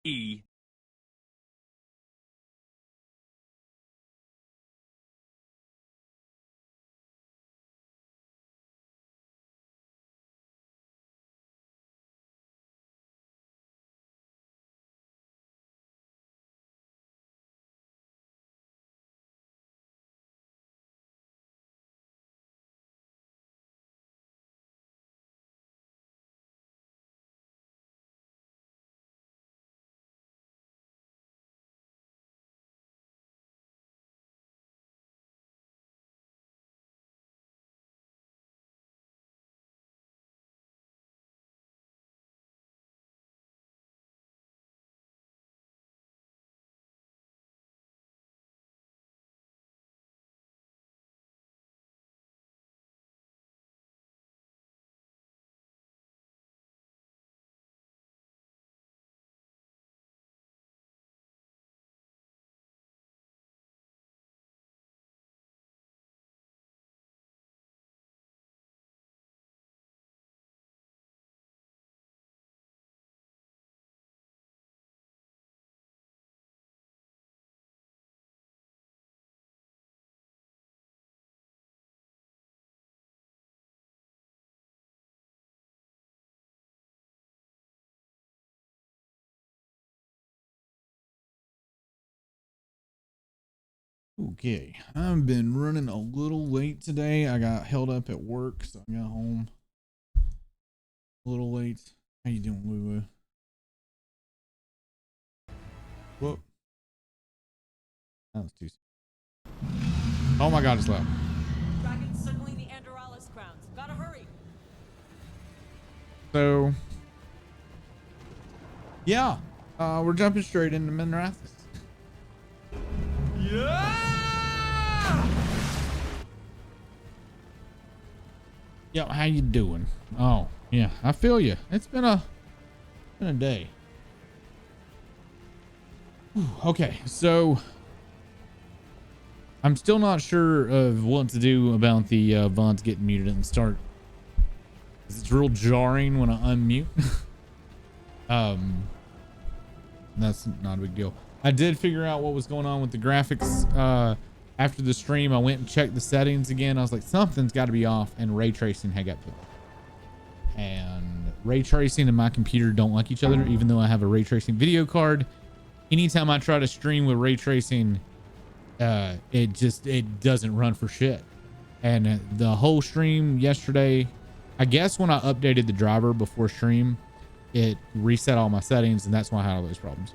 E. Okay, I've been running a little late today. I got held up at work, so I got home a little late. How you doing, Woo Woo? Whoop. That was too. Oh my God, it's loud. Dragons circling the Andorralis grounds. Gotta hurry. So, yeah, we're jumping straight into Minrathous. Yeah! Yo, how you doing? Oh, yeah, I feel you. It's been a day. Whew, okay, so I'm still not sure of what to do about the VODs getting muted at the start. It's real jarring when I unmute. That's not a big deal. I did figure out what was going on with the graphics. After the stream, I went and checked the settings again. I was like, something's got to be off, and ray tracing had got put. And ray tracing and my computer don't like each other, even though I have a ray tracing video card. Anytime I try to stream with ray tracing, it doesn't run for shit. And the whole stream yesterday, I guess when I updated the driver before stream, it reset all my settings, and that's why I had all those problems.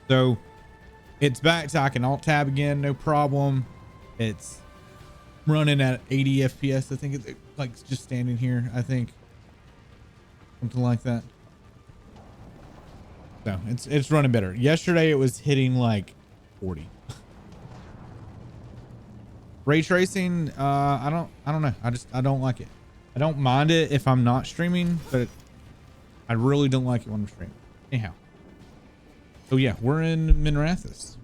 So it's back to I can alt tab again, no problem. It's running at 80 FPS. I think it's like just standing here, I think something like that. So it's running better. Yesterday it was hitting like 40. Ray tracing, I don't know. I don't like it. I don't mind it if I'm not streaming, but I really don't like it when I'm streaming. Anyhow. So yeah, we're in Minrathous.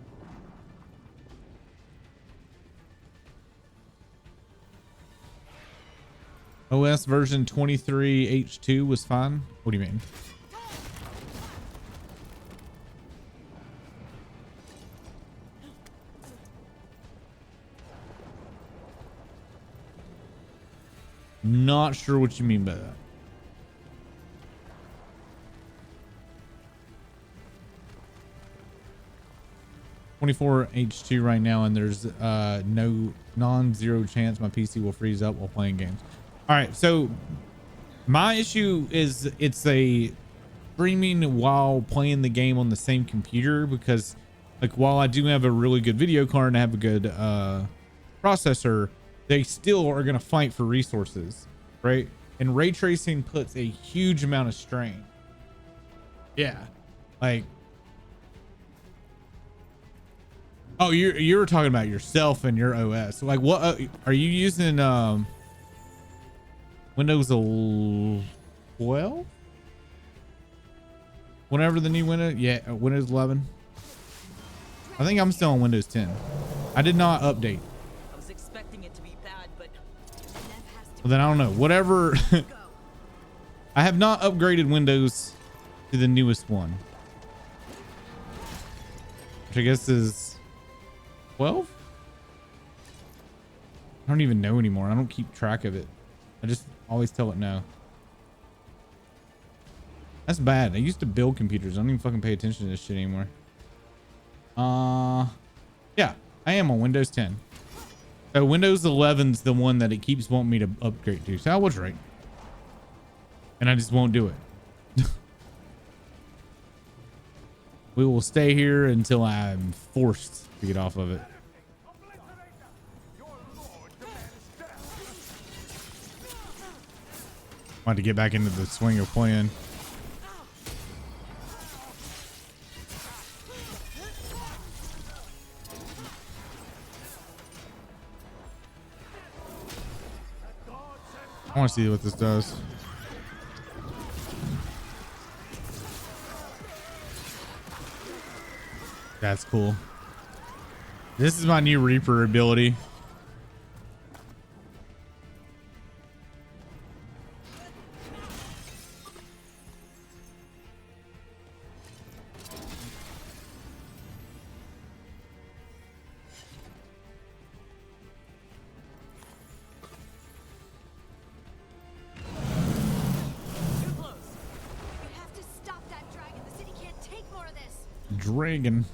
OS version 23H2 was fine. What do you mean? Not sure what you mean by that. (24H2) right now, and there's no non-zero chance my PC will freeze up while playing games. All right, so my issue is it's a streaming while playing the game on the same computer, because like while I do have a really good video card and I have a good processor, they still are going to fight for resources, right? And ray tracing puts a huge amount of strain. Yeah, like, oh, you're talking about yourself and your OS. Like, what are you using? Windows 12? Whenever the new Windows, yeah, Windows 11. I think I'm still on Windows 10. I did not update. I was expecting it to be bad, but Well, then I don't know. Whatever. I have not upgraded Windows to the newest one. which I guess is 12. I don't even know anymore. I don't keep track of it. I just always tell it no. That's bad. I used to build computers. I don't even fucking pay attention to this shit anymore. Yeah, I am on Windows 10. So Windows 11's the one that it keeps wanting me to upgrade to. So I was right. And I just won't do it. We will stay here until I'm forced to get off of it. Want to get back into the swing of playing. I want to see what this does. That's cool. This is my new Reaper ability. Dragon.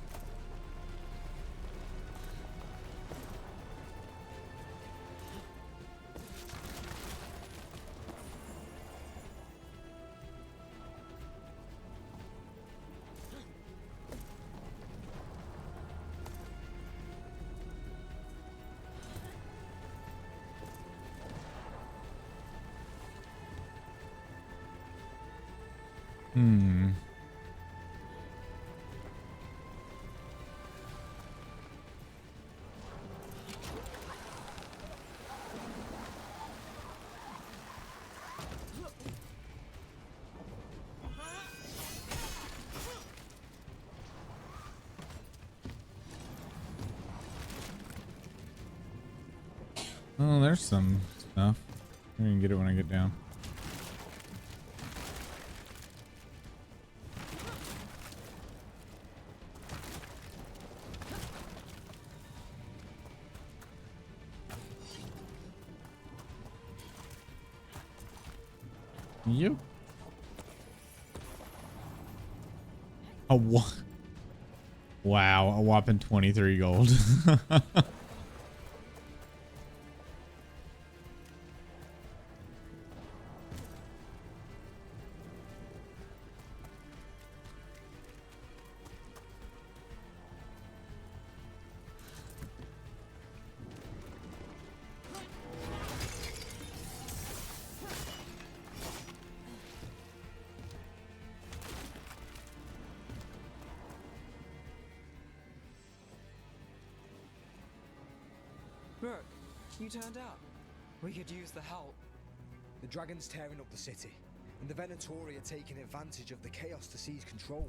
Oh, there's some stuff. I can get it when I get down. Yep. Wow, a whopping 23 gold. Look, you turned up. We could use the help. The dragon's tearing up the city, and the Venatori are taking advantage of the chaos to seize control.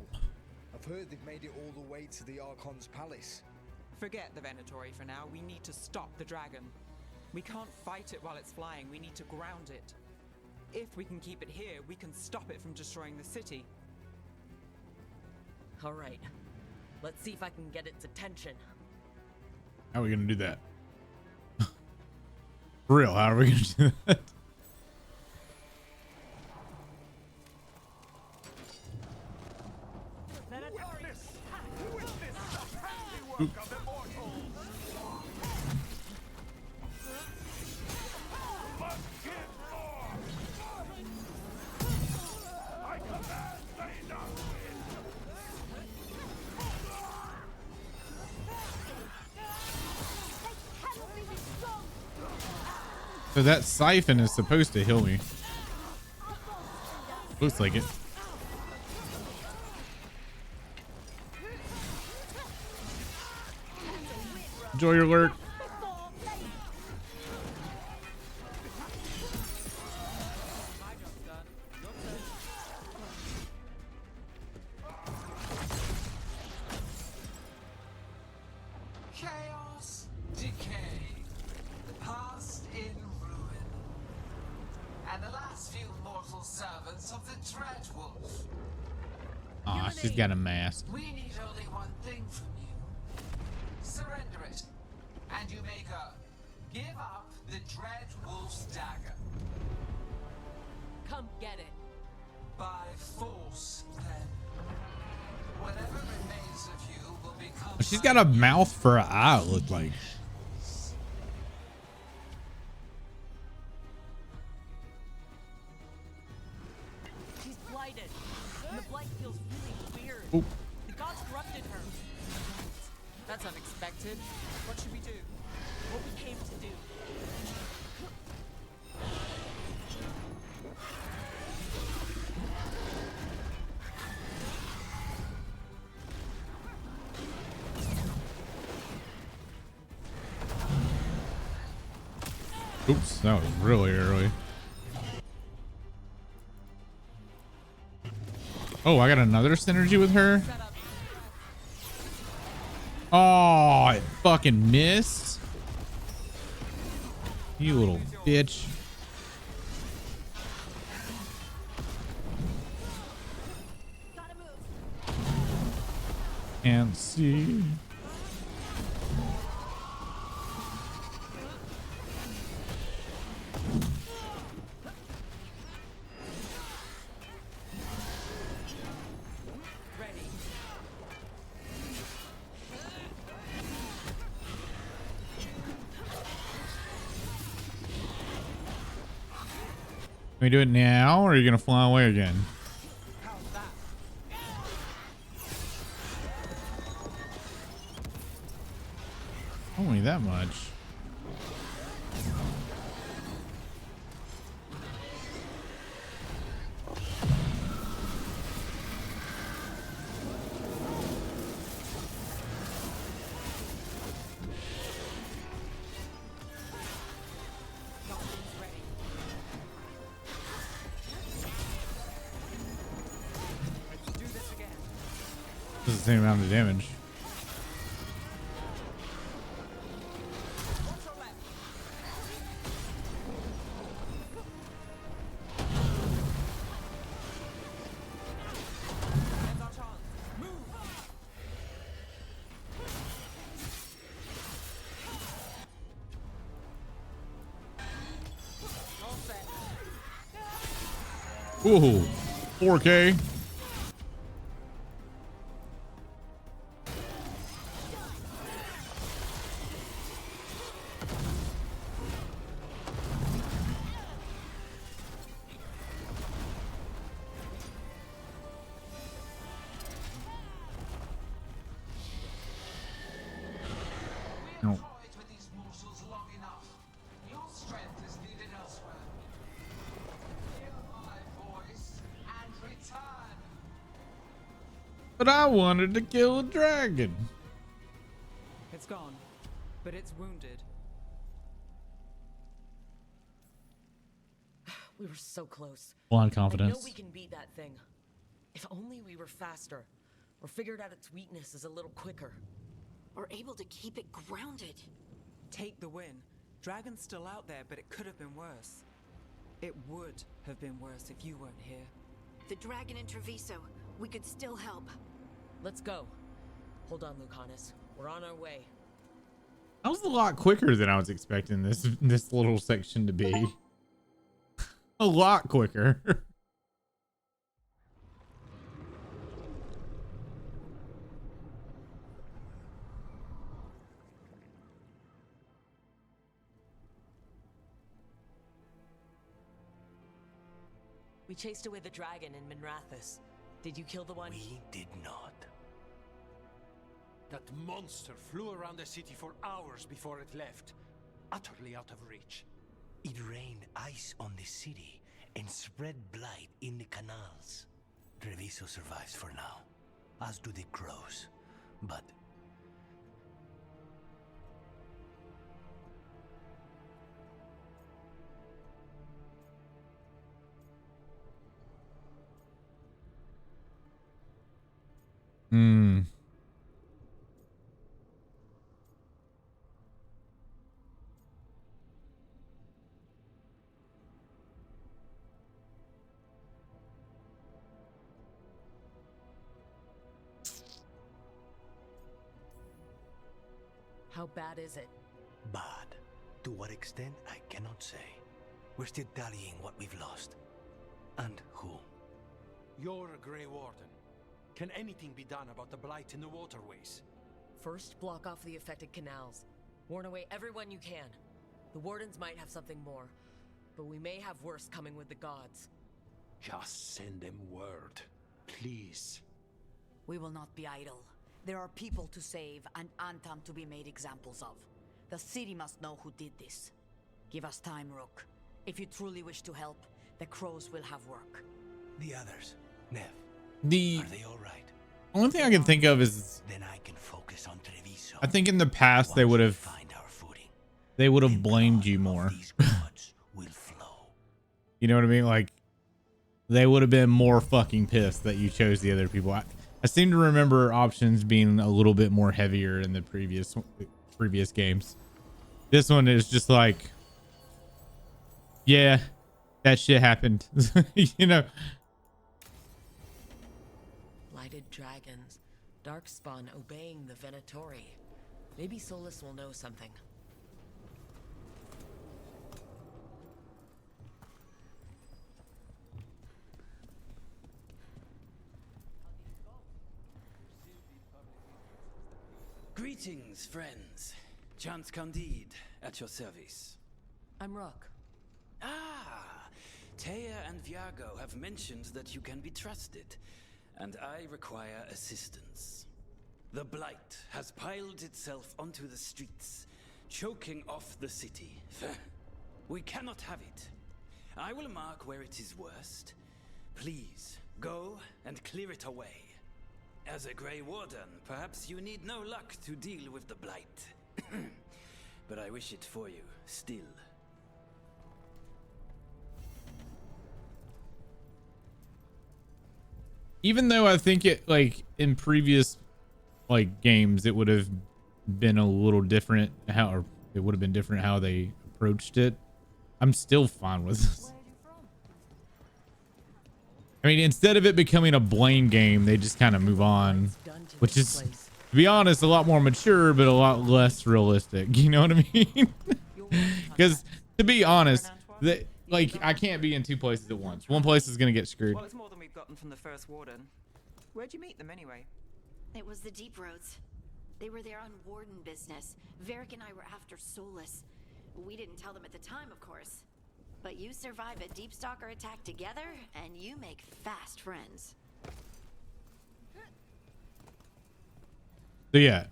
I've heard they've made it all the way to the Archon's palace. Forget the Venatori for now. We need to stop the dragon. We can't fight it while it's flying. We need to ground it. If we can keep it here, we can stop it from destroying the city. All right. Let's see if I can get its attention. How are we gonna do that? For real, how are we gonna do that? So that siphon is supposed to heal me. Looks like it. Enjoy your lurk. Chaos, decay, the past in ruin, and the last few mortal servants of the Dreadwolf. Aw, she's got a mask. We need only one thing from you. the Dread Wolf's dagger. Come get it. By force, then. Whatever remains of you will become. She's got a mouth for an eye, it looked like. She's blighted. And the blight feels really weird. Oop. The gods corrupted her. That's unexpected. What should we do? What we came to do. Oops, that was really early. Oh, I got another synergy with her. Oh, it fucking missed. You little bitch. Gotta move. Can't see. Ready. Can we do it now, or are you gonna fly away again? How's that? Only that much. Nothing's ready. Let's do this again. This is the same amount of damage. Watch your left. There's our chance. Move. All set. Ooh, 4K. We'll No. toyed with these morsels long enough. Your strength is needed elsewhere. Hear my voice and return. But I wanted to kill a dragon. It's gone, but it's wounded. We were so close. Blind I know confidence. we can beat that thing. If only we were faster, or figured out its weaknesses a little quicker. Or able to keep it grounded. Take the win. Dragon's still out there, but it could have been worse. It would have been worse if you weren't here. The dragon in Treviso. We could still help. Let's go. Hold on, Lucanus. We're on our way. That was a lot quicker than I was expecting this little section to be. A lot quicker. We chased away the dragon in Minrathous. Did you kill the one? We did not. That monster flew around the city for hours before it left, utterly out of reach. It rained ice on the city and spread blight in the canals. Treviso survives for now, as do the crows. But Hmm. How bad is it? bad. To what extent, I cannot say. We're still tallying what we've lost. And who. You're a Grey Warden. Can anything be done about the blight in the waterways? First, block off the affected canals. Warn away everyone you can. The Wardens might have something more, but we may have worse coming with the gods. Just send them word, please. We will not be idle. There are people to save and Antam to be made examples of. The city must know who did this. Give us time, Rook. If you truly wish to help, the crows will have work. The others, Nev, The are they all right? only thing I can think of is Then I can focus on Treviso. I think in the past they Once would we have find our footing, blamed blood you of more. these gods will flow. You know what I mean? Like they would have been more fucking pissed that you chose the other people. I seem to remember options being a little bit more heavier in the previous games. This one is just like, yeah, that shit happened. You know. Blighted dragons, Darkspawn obeying the Venatori. Maybe Solus will know something. Greetings, friends. Chance Candide, at your service. I'm Rook. Ah, Taya and Viago have mentioned that you can be trusted, and I require assistance. The blight has piled itself onto the streets, choking off the city. We cannot have it. I will mark where it is worst. Please, go and clear it away. As a Grey Warden, perhaps you need no luck to deal with the blight. But I wish it for you, still. Even though I think it, like in previous like games, it would have been a little different or it would have been different how they approached it. I'm still fine with this. I mean, instead of it becoming a blame game, they just kind of move on, which is, to be honest, a lot more mature, but a lot less realistic. You know what I mean? Because to be honest, like I can't be in two places at once. One place is gonna get screwed. Well, it's more than we've gotten from the first warden. Where'd you meet them anyway? It was the Deep Roads. They were there on warden business. Varric and I were after Solus. We didn't tell them at the time, of course. But you survive a Deep Stalker attack together, and you make fast friends. So yeah,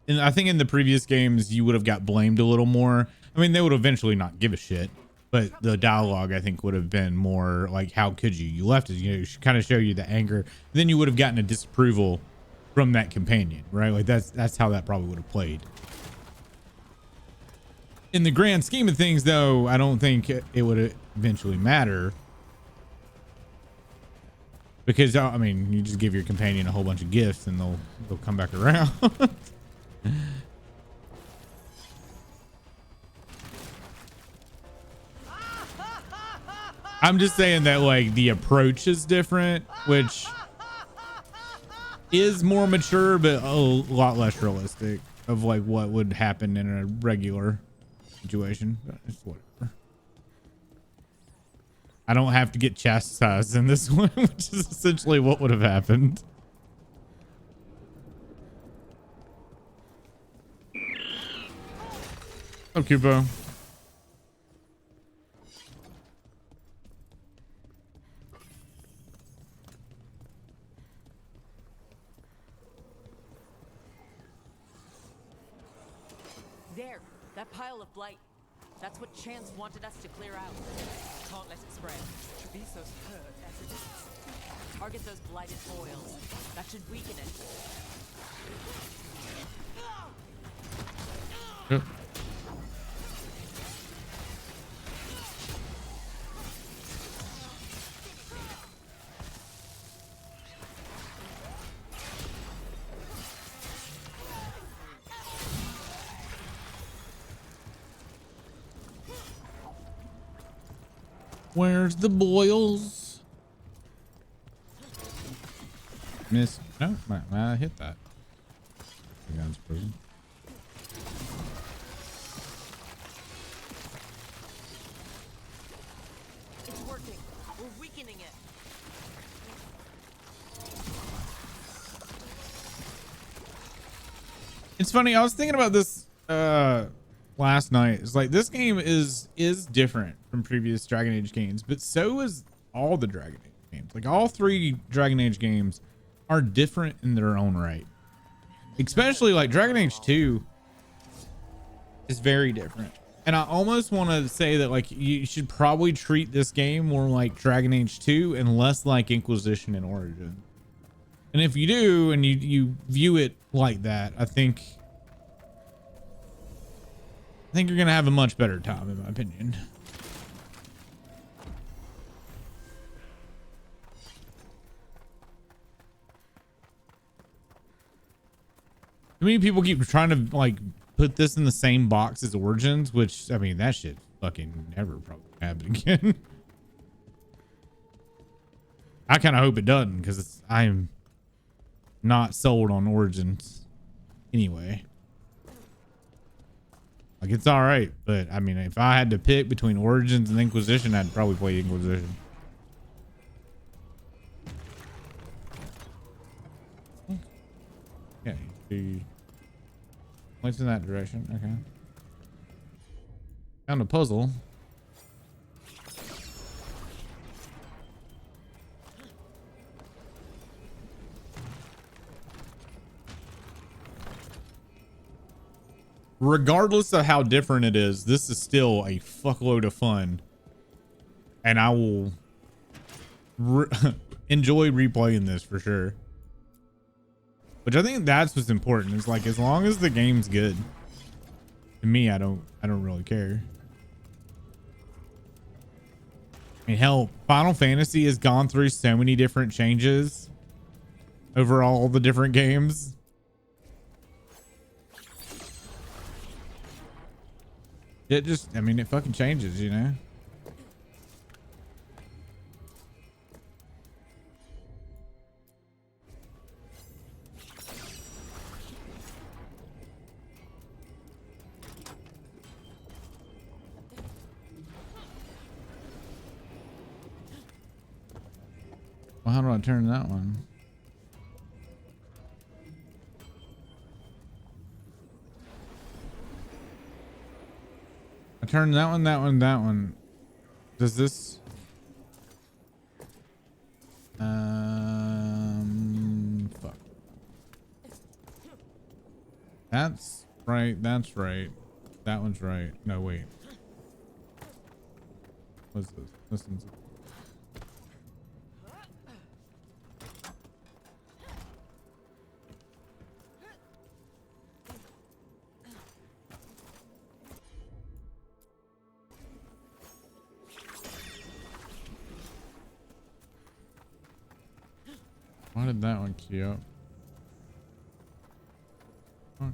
and I think in the previous games you would have got blamed a little more. I mean, they would eventually not give a shit, but the dialogue I think would have been more like, "How could you? You left us." You know, kind of show you the anger. Then you would have gotten a disapproval from that companion, right? Like that's how that probably would have played. In the grand scheme of things, though, I don't think it would eventually matter. Because, I mean, you just give your companion a whole bunch of gifts and they'll come back around. I'm just saying that, like, the approach is different, which is more mature, but a lot less realistic of, like, what would happen in a regular situation. But it's whatever. I don't have to get chastised in this one, which is essentially what would have happened. Oh, Kubo. There, that pile of blight. That's what Chance wanted us to clear out. Can't let it spread. Treviso's hurt as it is. Target those blighted foils. That should weaken it. Where's the boils? Miss. No, I hit that. It's funny. I was thinking about this last night. It's like this game is different from previous Dragon Age games, but so is all the Dragon Age games. Like all 3 Dragon Age games are different in their own right. Especially like Dragon Age 2 is very different. And I almost want to say that like you should probably treat this game more like Dragon Age 2 and less like Inquisition and Origin. And if you do and you view it like that, I think you're gonna have a much better time, in my opinion. Too many people keep trying to like put this in the same box as Origins, which I mean that shit fucking never probably happen again. I kind of hope it doesn't, because I'm not sold on Origins anyway. Like it's all right, but I mean if I had to pick between Origins and Inquisition, I'd probably play Inquisition. Yeah, points in that direction. Okay. Found a puzzle. Regardless of how different it is, this is still a fuckload of fun. And I will enjoy replaying this for sure. Which I think that's what's important. Is like as long as the game's good. To me, I don't really care. I mean, hell, Final Fantasy has gone through so many different changes over all the different games. It just, I mean, it fucking changes, you know? Well, how do I turn that one? I turn that one, that one, that one. Does this? Fuck. That's right. That's right. That one's right. No, wait. What's this? Listen. Why did that one queue up? All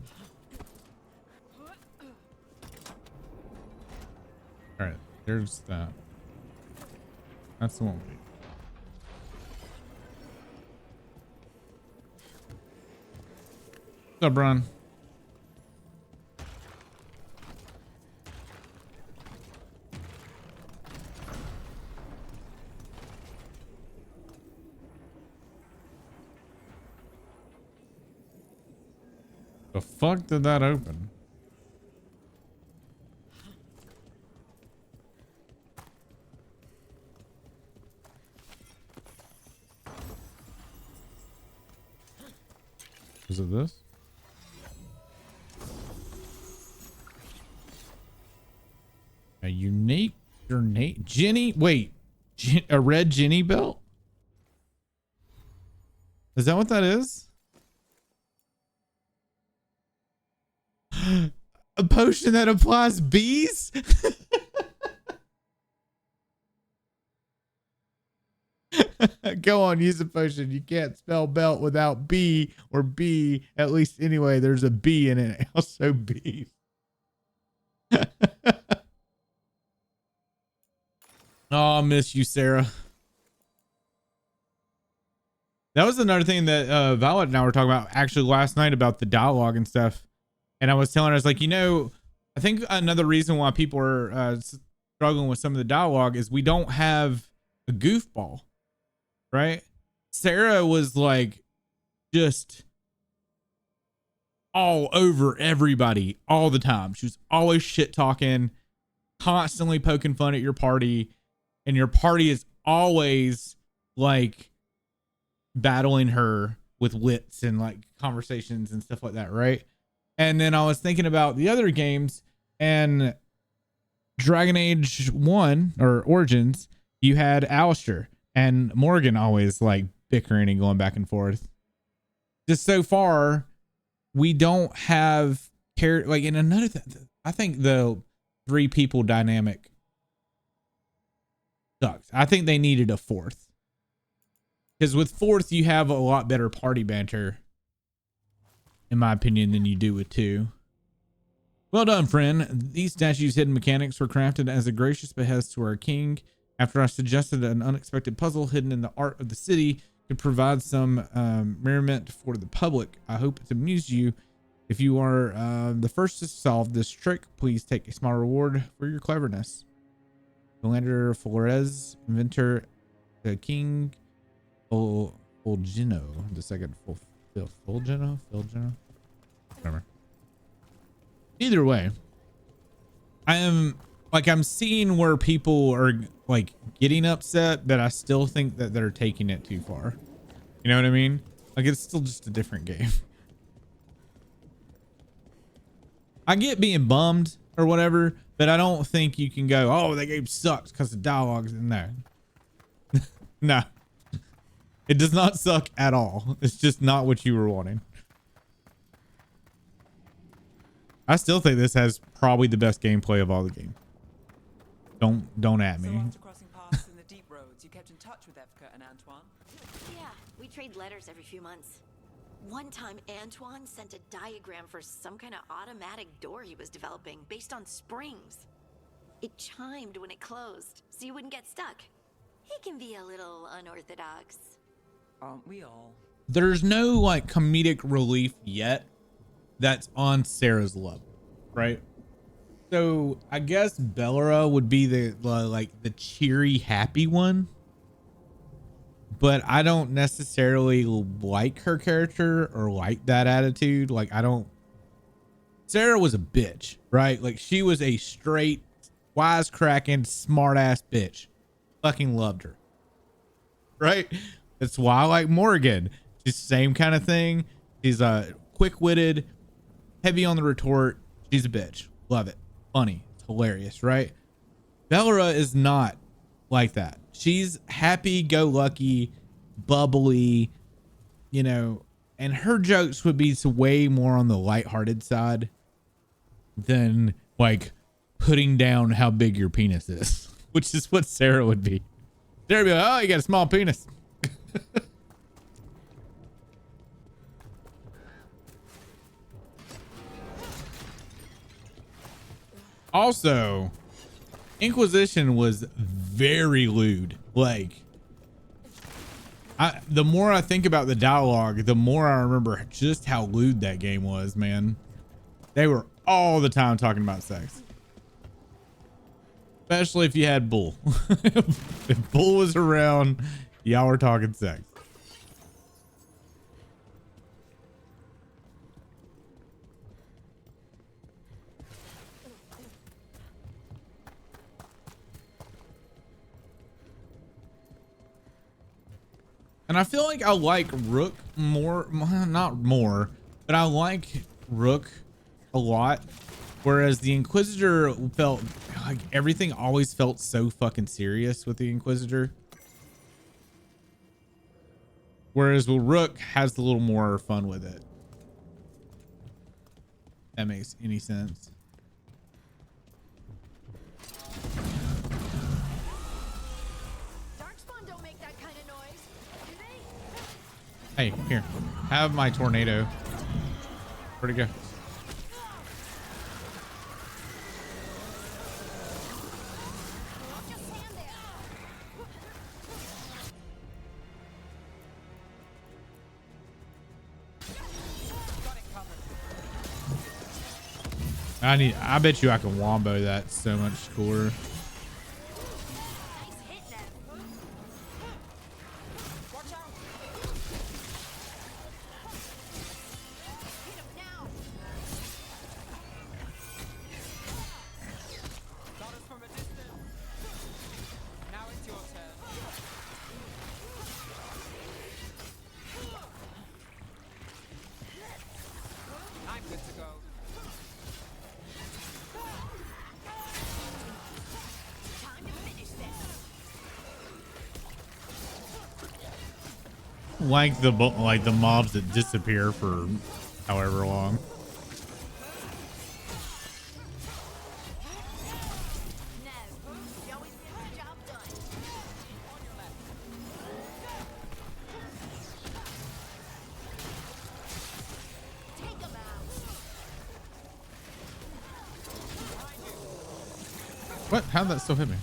right, there's that. That's the one. What's up, Bron? The fuck did that open? Is it this? A unique ornate Jenny? Wait, a red Jenny belt? Is that what that is? A potion that applies bees? Go on, use a potion. You can't spell belt without B or B. At least anyway, there's a B in it. Also bees. Oh, I miss you, Sarah. That was another thing that Violet and I were talking about actually last night about the dialogue and stuff. And I was telling her, I was like, you know, I think another reason why people are struggling with some of the dialogue is we don't have a goofball, right? Sarah was like just all over everybody all the time. She was always shit talking, constantly poking fun at your party, and your party is always like battling her with wits and like conversations and stuff like that, right? And then I was thinking about the other games, and Dragon Age 1 or Origins, you had Alistair and Morgan always like bickering and going back and forth. Just so far, we don't have like in another I think the 3 people dynamic sucks. I think they needed a 4th, because with 4th you have a lot better party banter, in my opinion, than you do with 2. Well done, friend. These statues' hidden mechanics were crafted as a gracious behest to our king. After I suggested an unexpected puzzle hidden in the art of the city could provide some merriment for the public. I hope it amused you. If you are the first to solve this trick, please take a small reward for your cleverness. Commander Flores, inventor, the King Fulgino, the second Fulgino? Whatever. Either way, I'm seeing where people are like getting upset, but I still think that they're taking it too far. You know what I mean? Like, it's still just a different game. I get being bummed or whatever, but I don't think you can go, oh, that game sucks because the dialogue's in there. No, it does not suck at all. It's just not what you were wanting. I still think this has probably the best gameplay of all the games. Don't at me. So after crossing paths in the deep roads, you kept in touch with Evka and Antoine? Yeah, we trade letters every few months. One time, Antoine sent a diagram for some kind of automatic door he was developing based on springs. It chimed when it closed, so you wouldn't get stuck. He can be a little unorthodox. Aren't we all? There's no like comedic relief yet that's on Sarah's level, right? So I guess Bellara would be the like the cheery, happy one, but I don't necessarily like her character or like that attitude. Like, I don't. Sarah was a bitch, right? Like, she was a straight, wisecracking, smart ass bitch. Fucking loved her, right? That's why I like Morgan. She's the same kind of thing. She's quick-witted, heavy on the retort. She's a bitch. Love it. Funny. It's hilarious, right? Bellara is not like that. She's happy-go-lucky, bubbly, you know, and her jokes would be way more on the lighthearted side than like putting down how big your penis is, which is what Sarah would be. Sarah would be like, oh, you got a small penis. Also, Inquisition was very lewd. Like, the more I think about the dialogue, the more I remember just how lewd that game was, man. They were all the time talking about sex. Especially if you had Bull. If Bull was around, y'all were talking sex. And I feel like I like Rook more, not more, but I like Rook a lot. Whereas the Inquisitor felt like everything always felt so fucking serious with the Inquisitor. Whereas with Rook has a little more fun with it. That makes any sense. Hey, here, have my tornado. Where'd it go? I bet you I can wombo that so much cooler. don't like the mobs that disappear for however long. What? How'd that still hit me?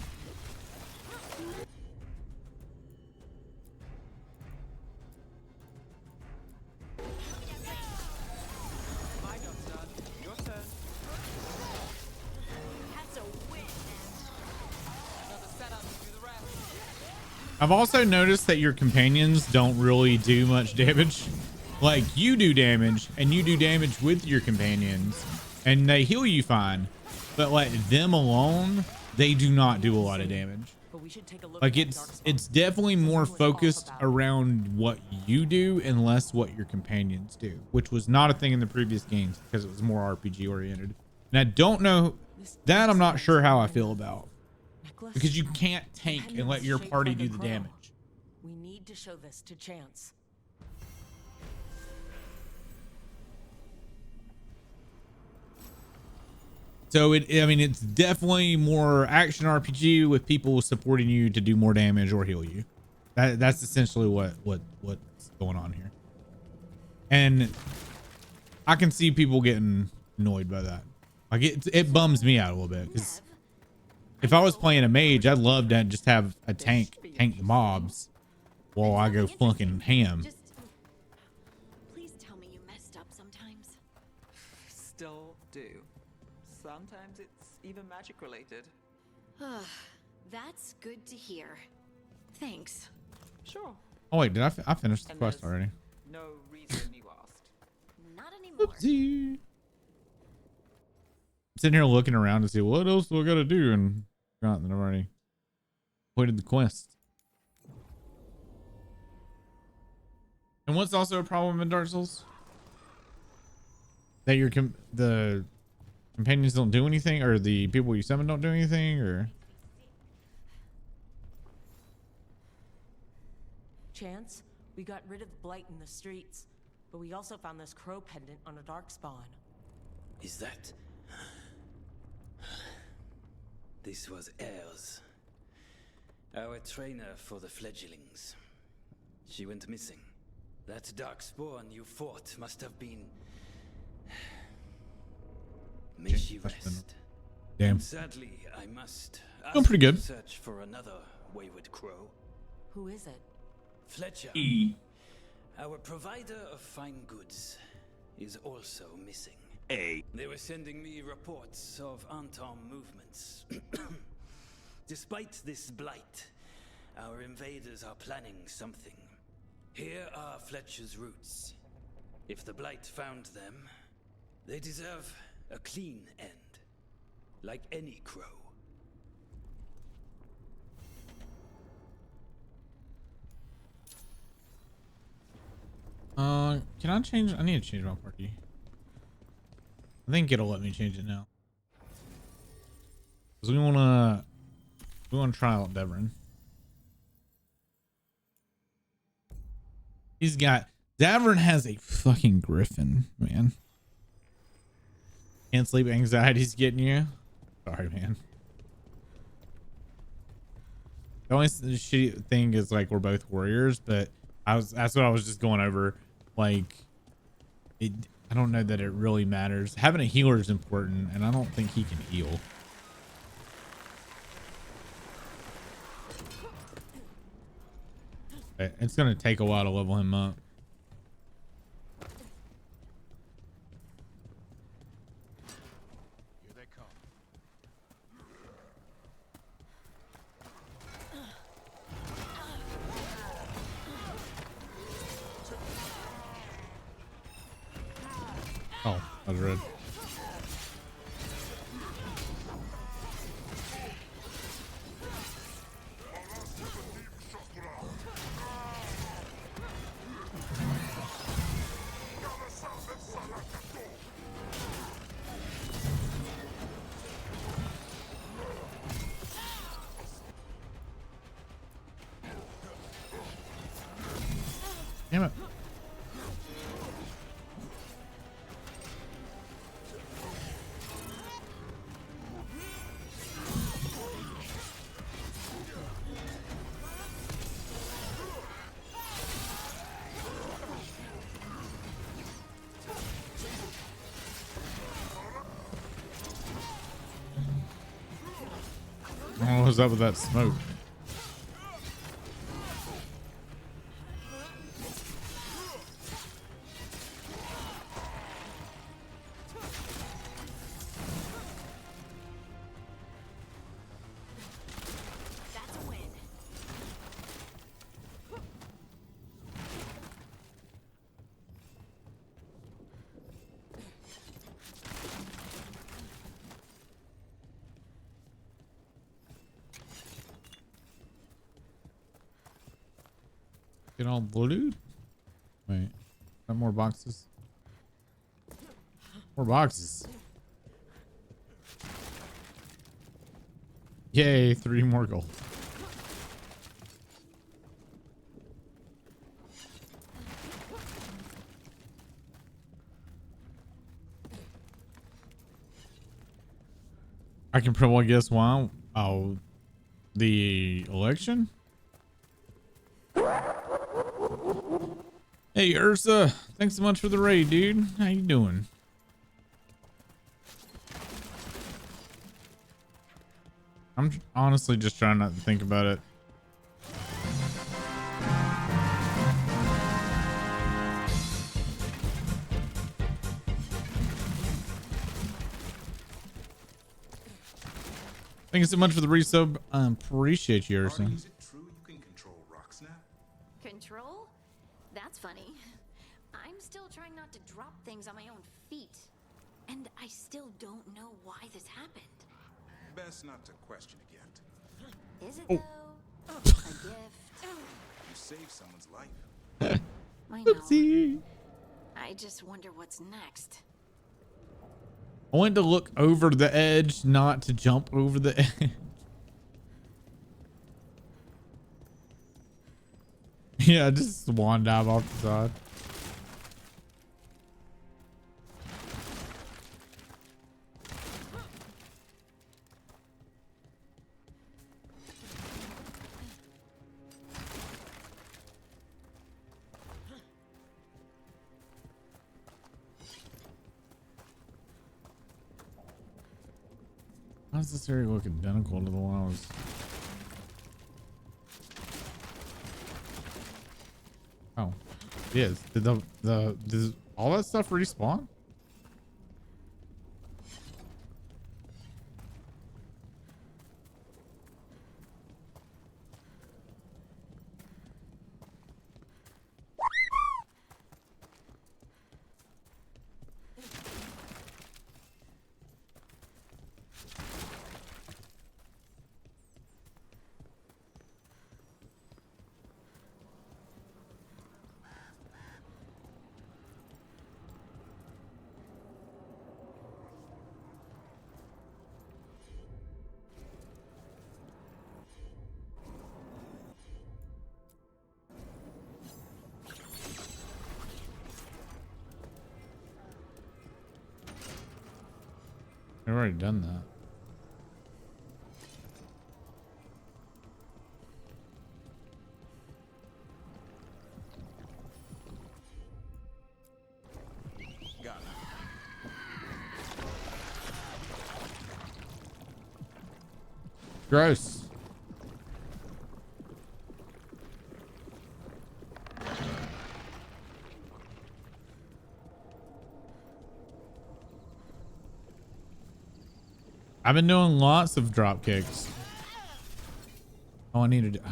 I've also noticed that your companions don't really do much damage. Like, you do damage, and you do damage with your companions, and they heal you fine. But like them alone, they do not do a lot of damage. Like it's definitely more focused around what you do and less what your companions do, which was not a thing in the previous games because it was more RPG oriented. And I don't know that I'm not sure how I feel about, because you can't tank and let your party do the damage. We need to show this to Chance. So I mean, it's definitely more action RPG with people supporting you to do more damage or heal you. That's essentially what's going on here. And I can see people getting annoyed by that. Like it bums me out a little bit, because if I was playing a mage, I'd love to just have a tank the mobs while I go fucking ham. Please tell me you messed up sometimes. Still do. Sometimes it's even magic related. That's good to hear. Thanks. Sure. Oh wait, did I finish the quest already? No reason you asked. Not anymore. Oopsie. I'm sitting here looking around to see what else do I gotta do, and forgotten that I've already completed the quest. And what's also a problem in Dark Souls? That the companions don't do anything, or the people you summon don't do anything, or Chance, we got rid of the blight in the streets, but we also found this crow pendant on a dark spawn. Is that? This was Airs, our trainer for the fledglings. She went missing. That dark spawn you fought must have been... May she rest. Damn. And sadly, I must Doing pretty good. Search for another wayward crow. Who is it? Fletcher, our provider of fine goods, is also missing. They were sending me reports of unarmed movements. Despite this blight, our invaders are planning something. Here are Fletcher's roots. If the blight found them, they deserve a clean end, like any crow. Can I change? I need to change my party. I think it'll let me change it now. Cause we wanna try out Devrin. Davern has a fucking griffin, man. Can't sleep, anxiety's getting you. Sorry, man. The only shitty thing is like we're both warriors, but that's what I was just going over. Like, I don't know that it really matters. Having a healer is important, and I don't think he can heal. It's gonna take a while to level him up. Here they come. Oh, that was red. Damn What was up with that smoke? That's a win. Get all blue. Wait, got more boxes. More boxes. Yay, 3 more gold. I can probably guess why. Oh, the election? Hey Ursa, thanks so much for the raid, dude. How you doing? I'm honestly just trying not to think about it. Thank you so much for the resub. Appreciate you, Ursa. Is it true you can control Rocksnap? Control? That's funny. I'm still trying not to drop things on my own feet. And I still don't know why this happened. Best not to question it yet. Is it though? A gift? You saved someone's life. I know. Oopsie. I just wonder what's next. I went to look over the edge, not to jump over the edge. Yeah, just swan dive off the side. How does this area look identical to the one I was? Oh, yes. Did does all that stuff respawn? I've already done that. Got it. Gross. I've been doing lots of drop kicks. Oh, I need to do. Oh.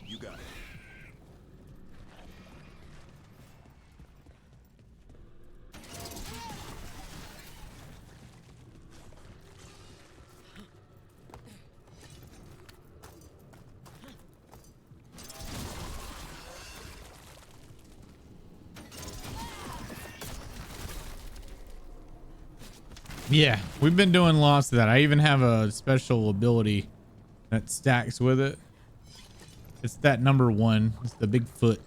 You got it. Yeah, we've been doing lots of that. I even have a special ability that stacks with it. It's that number 1. It's the big foot.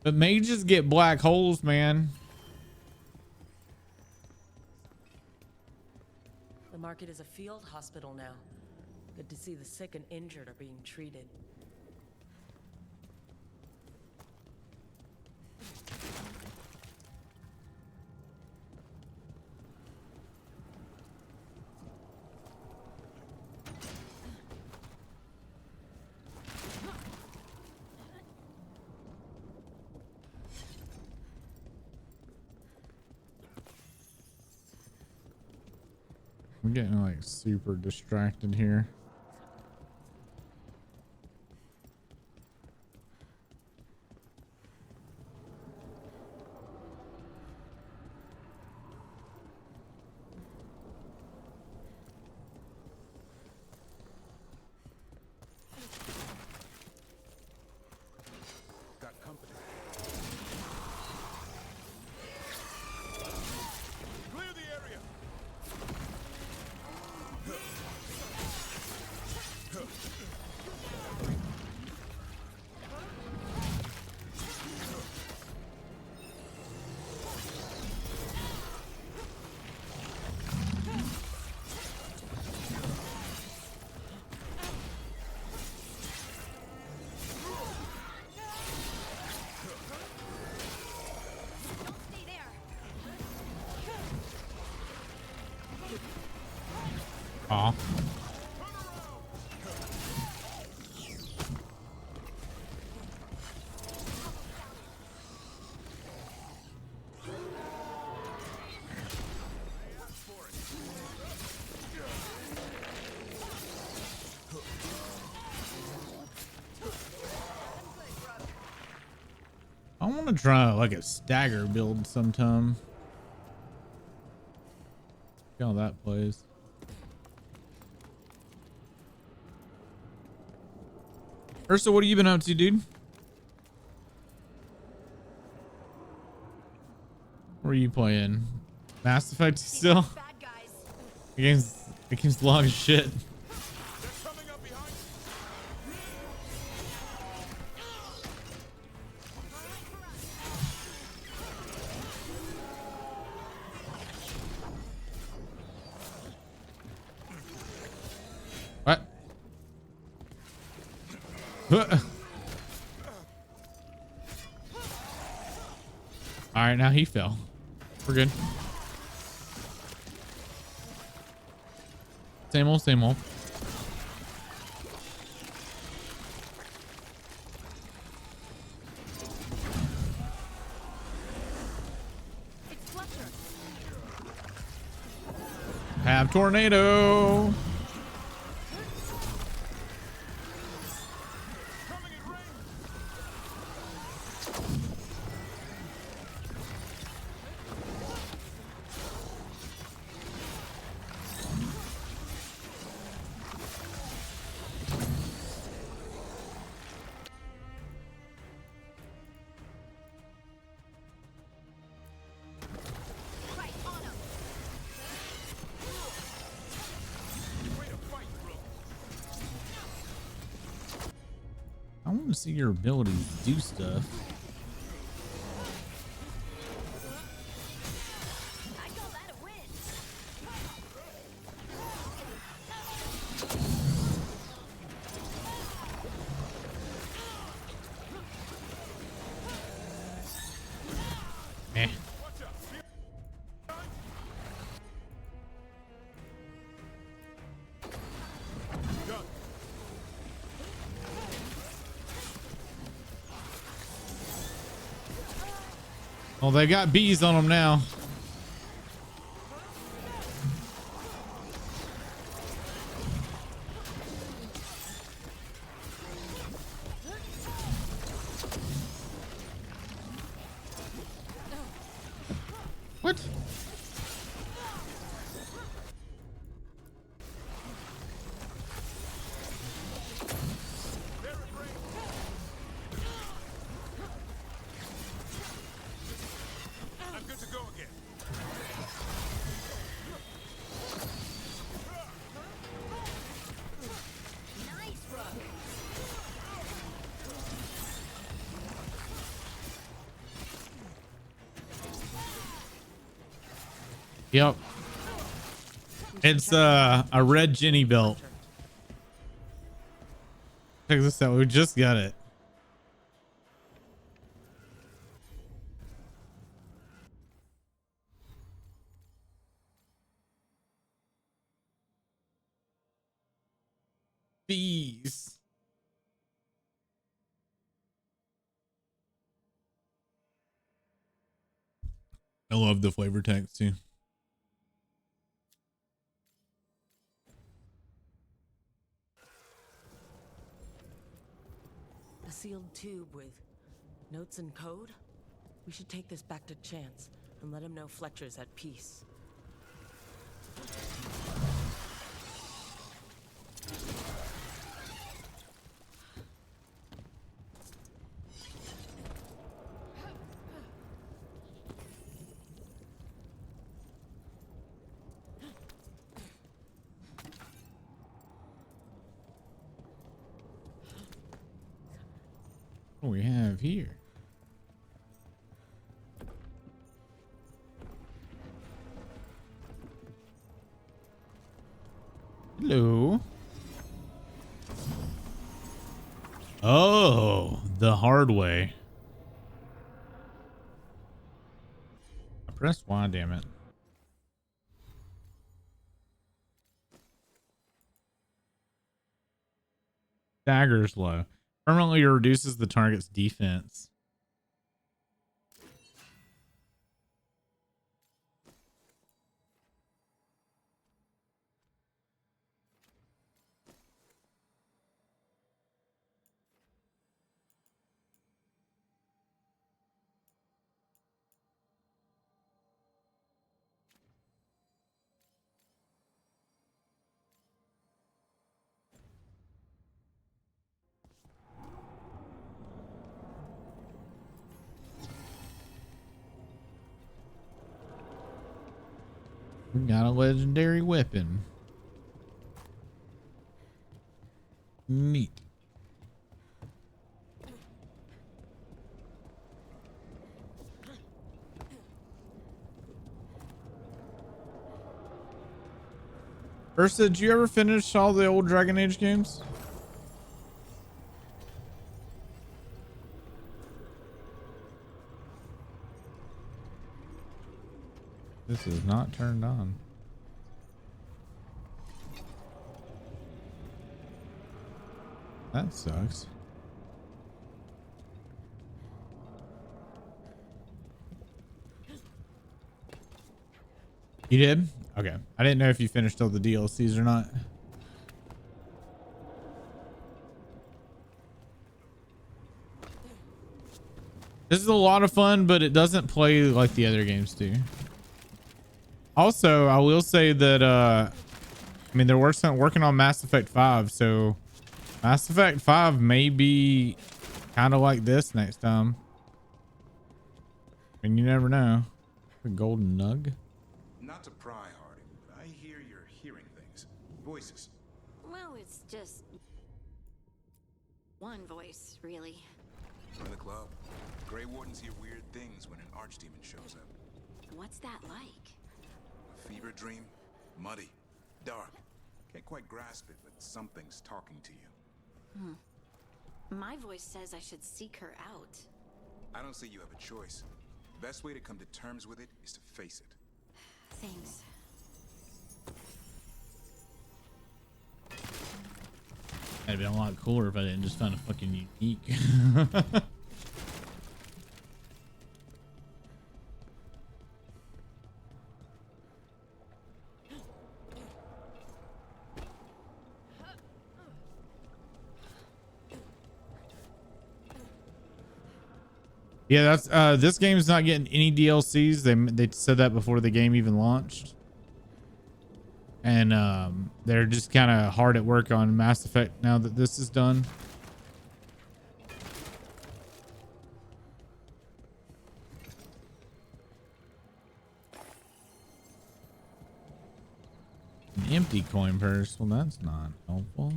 But mages get black holes, man. market is a field hospital now. Good to see the sick and injured are being treated. I'm getting like super distracted here. Got company. Clear the area. Aw. I want to try like a stagger build sometime. See how that plays. Ursa, what have you been up to, dude? What are you playing? Mass Effect still? Against a lot of shit. What? All right, now he fell. We're good. Same old, same old. Have tornado. I want to see your ability to do stuff. Eh. Well, they got bees on them now. What? I'm good to go again. Yep. It's a red Jenny belt. Check this out. We just got it. Bees. I love the flavor text too. A sealed tube with notes and code? We should take this back to Chance and let him know Fletcher's at peace. What do we have here? Hello. Oh, the hard way. I pressed Y, damn it. Daggers low. Permanently reduces the target's defense. We got a legendary weapon. Neat. Ursa, did you ever finish all the old Dragon Age games? This is not turned on. That sucks. You did? Okay. I didn't know if you finished all the DLCs or not. This is a lot of fun, but it doesn't play like the other games do. Also, I will say that I mean they're working on Mass Effect 5, so Mass Effect 5 may be kind of like this next time. And you never know. The golden nug. Not to pry, Harding, but I hear you're hearing things. Voices. Well, it's just one voice, really. From the club. Grey Wardens hear weird things when an archdemon shows up. What's that like? A fever dream, muddy, dark. Can't quite grasp it, but something's talking to you. My voice says I should seek her out. I don't see you have a choice. The best way to come to terms with it is to face it. Thanks. That'd been a lot cooler if I didn't just find a fucking unique. Yeah, that's this game's not getting any DLCs. They said that before the game even launched. And they're just kind of hard at work on Mass Effect now that this is done. An empty coin purse. Well, that's not helpful.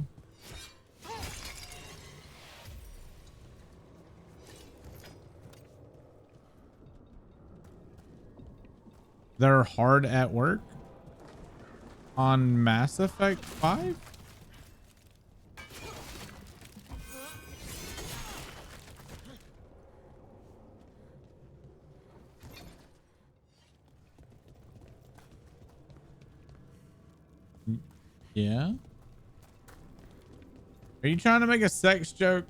They're hard at work. on Mass Effect 5? Yeah. Are you trying to make a sex joke?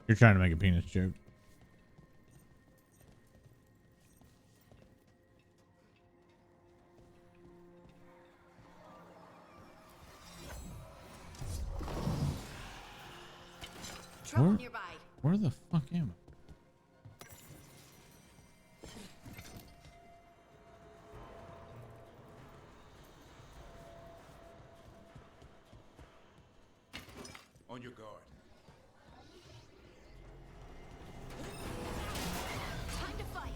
You're trying to make a penis joke. Trouble nearby. Where the fuck am I? On your guard. Time to fight.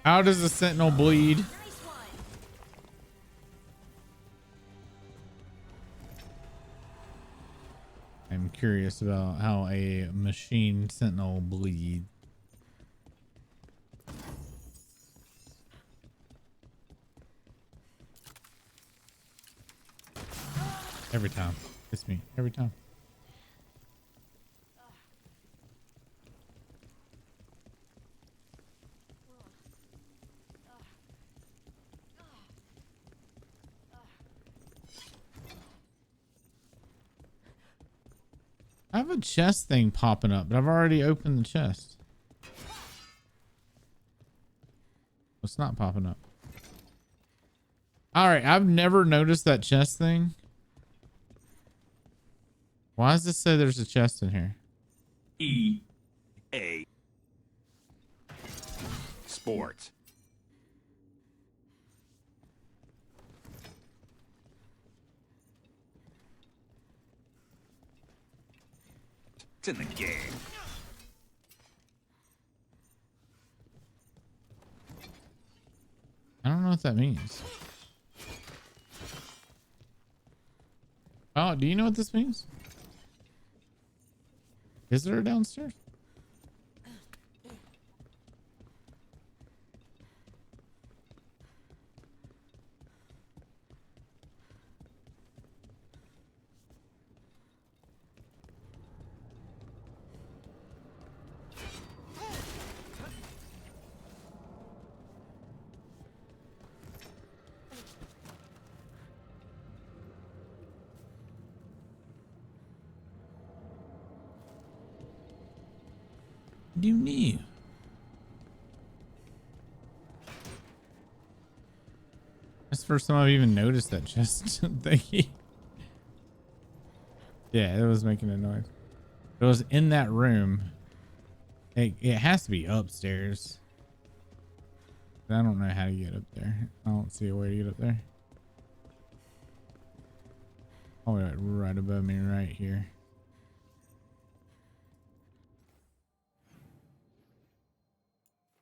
How does the Sentinel bleed? I'm curious about how a machine Sentinel bleeds. Every time. It's me. Every time. I have a chest thing popping up, but I've already opened the chest. It's not popping up. All right, I've never noticed that chest thing. Why does this say there's a chest in here? EA Sports. It's in the game. I don't know what that means. Oh, do you know what this means? Is there a downstairs? You knew. That's the first time I've even noticed that chest thingy. Yeah, it was making a noise. It was in that room. It has to be upstairs. But I don't know how to get up there. I don't see a way to get up there. Oh, right above me, right here.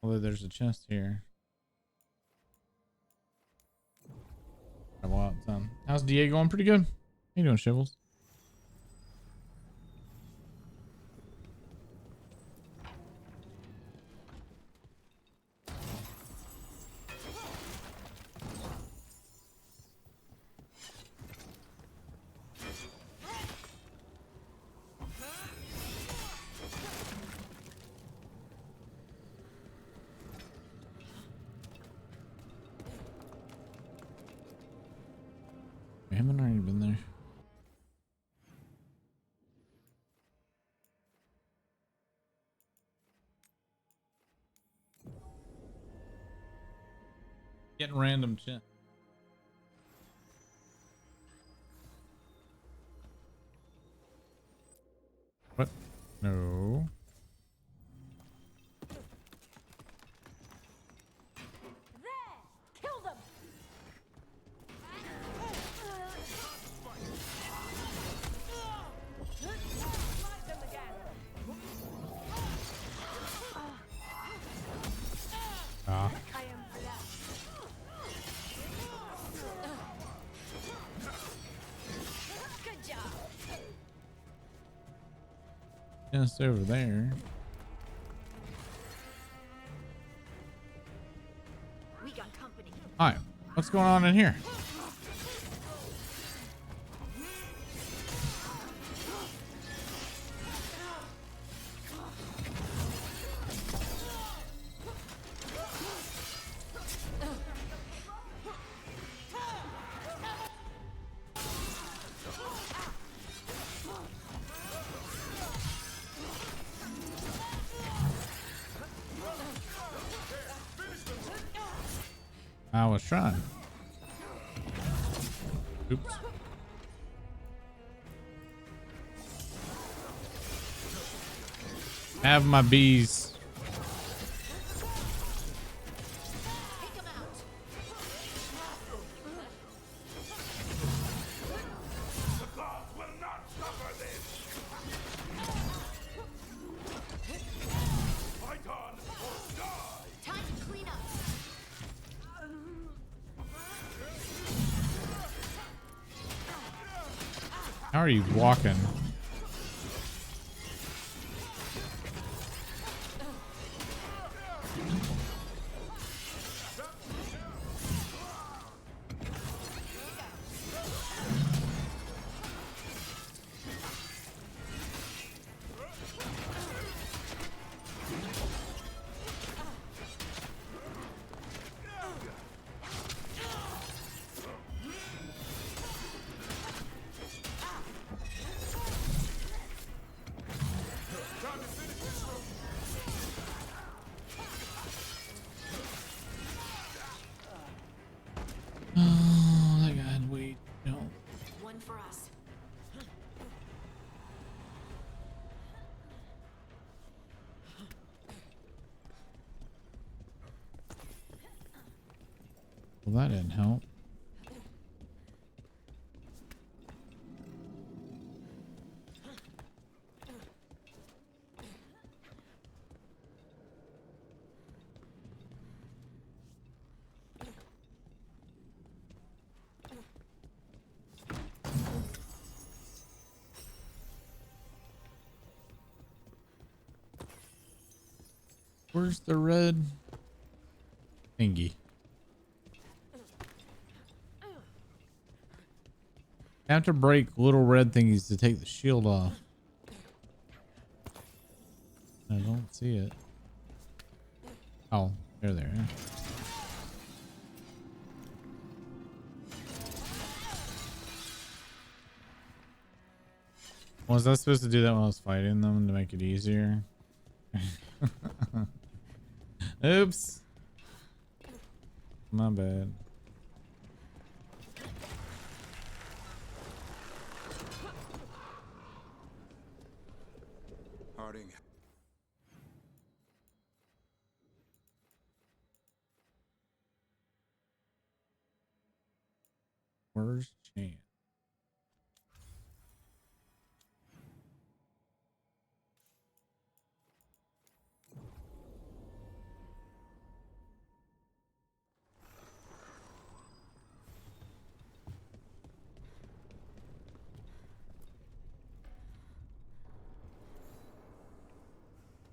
Although there's a chest here. Travel out some. How's DA going? Pretty good. How you doing, Shivels? We haven't already been there. Getting random shit. What? No. Kill them. Ah. I am blessed. Good job. Just over there. We got company. Hi. What's going on in here? I was trying. Oops. Have my bees. Time to clean up. How are you walking? Oh, that guy had weight. No. One for us. Well, that didn't help. Where's the red thingy? I have to break little red thingies to take the shield off. I don't see it. Oh, they're there. Was I supposed to do that when I was fighting them to make it easier? Oops. My bad. Harding. Where's Chan?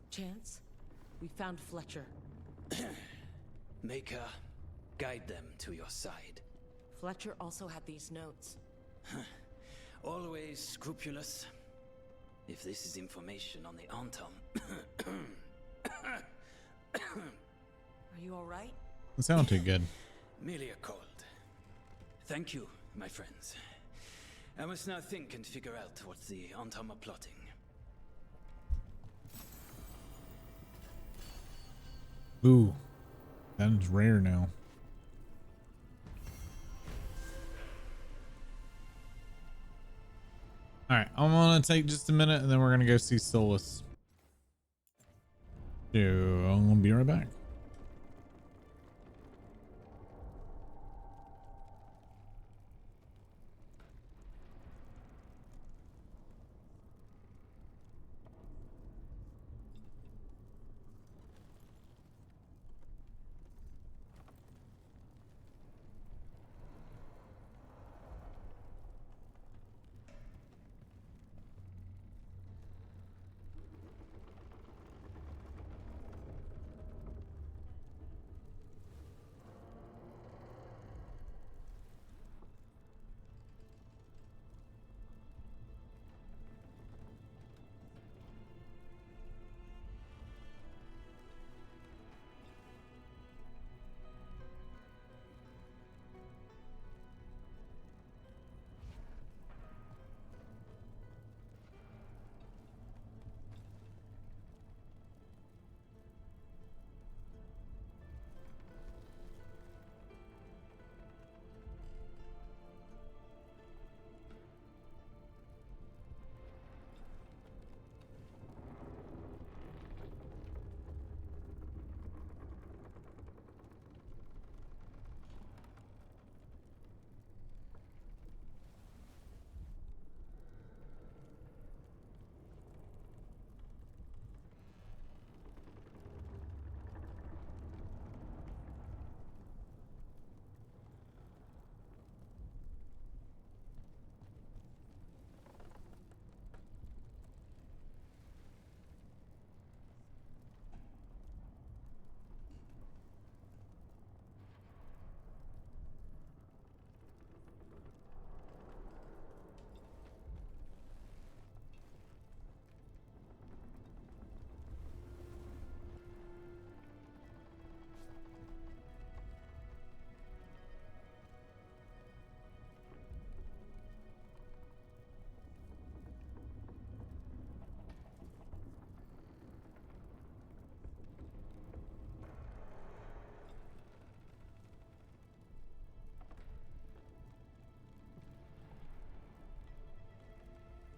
Chance, we found Fletcher. Maker, guide them to your side. Fletcher also had these notes. Always scrupulous. If this is information on the Antom. Are you all right? It sounded too good. Merely a cold. Thank you, my friends. I must now think and figure out what the Antom are plotting. Ooh, that is rare now. All All right, I'm gonna take just a minute and then we're gonna go see Solus. So I'm gonna be right back.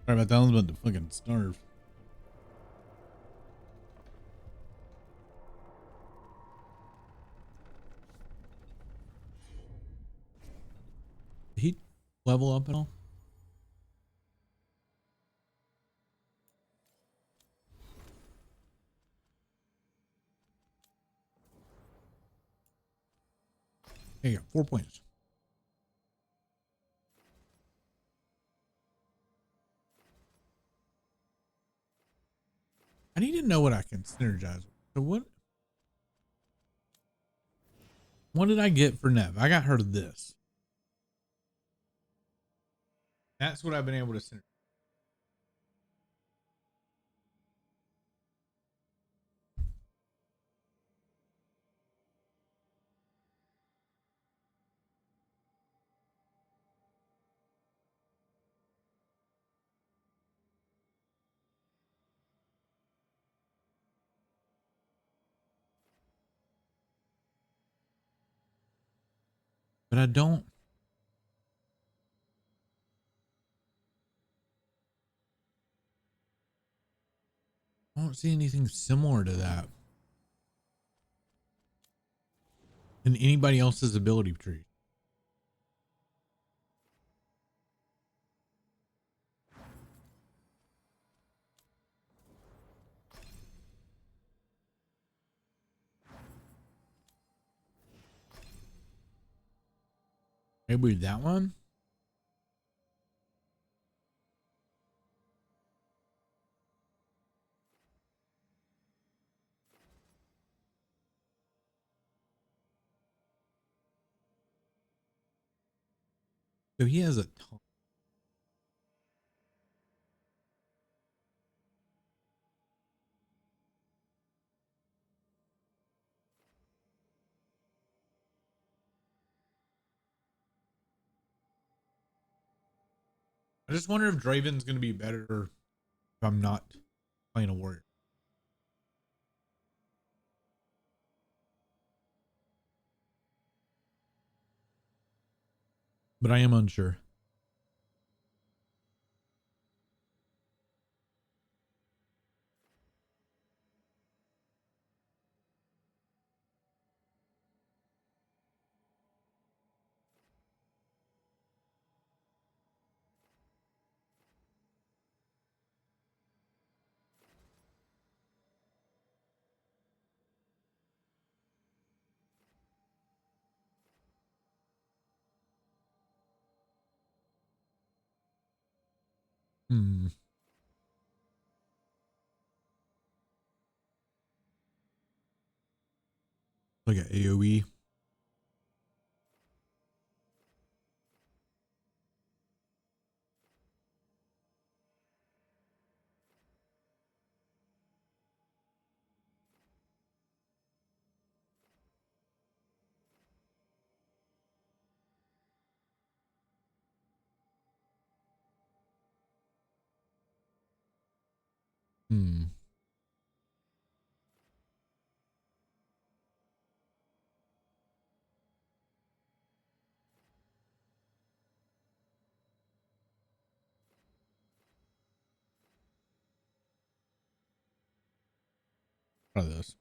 Sorry about that. I was about to fucking starve. Did he level up at all? There you go. 4 points. I need to know what I can synergize with. So what did I get for Nev? I got her this. That's what I've been able to synergize. But I don't see anything similar to that in anybody else's ability tree. Maybe that one. So he has a ton. I just wonder if Draven's going to be better if I'm not playing a warrior. But I am unsure. Hmm. Like an AoE. Hmm. Try this.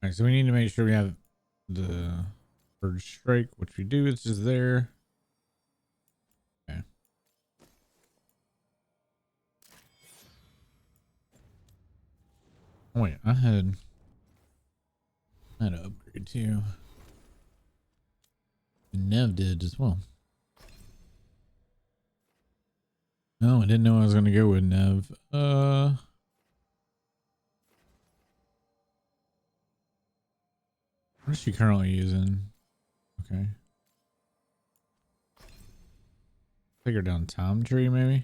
All right, so we need to make sure we have the bird strike, which we do. It's just there. Okay. Oh, wait, I had an upgrade too. And Nev did as well. No, I didn't know I was gonna go with Nev. What is she currently using? Okay. Take her down Tom Tree, maybe.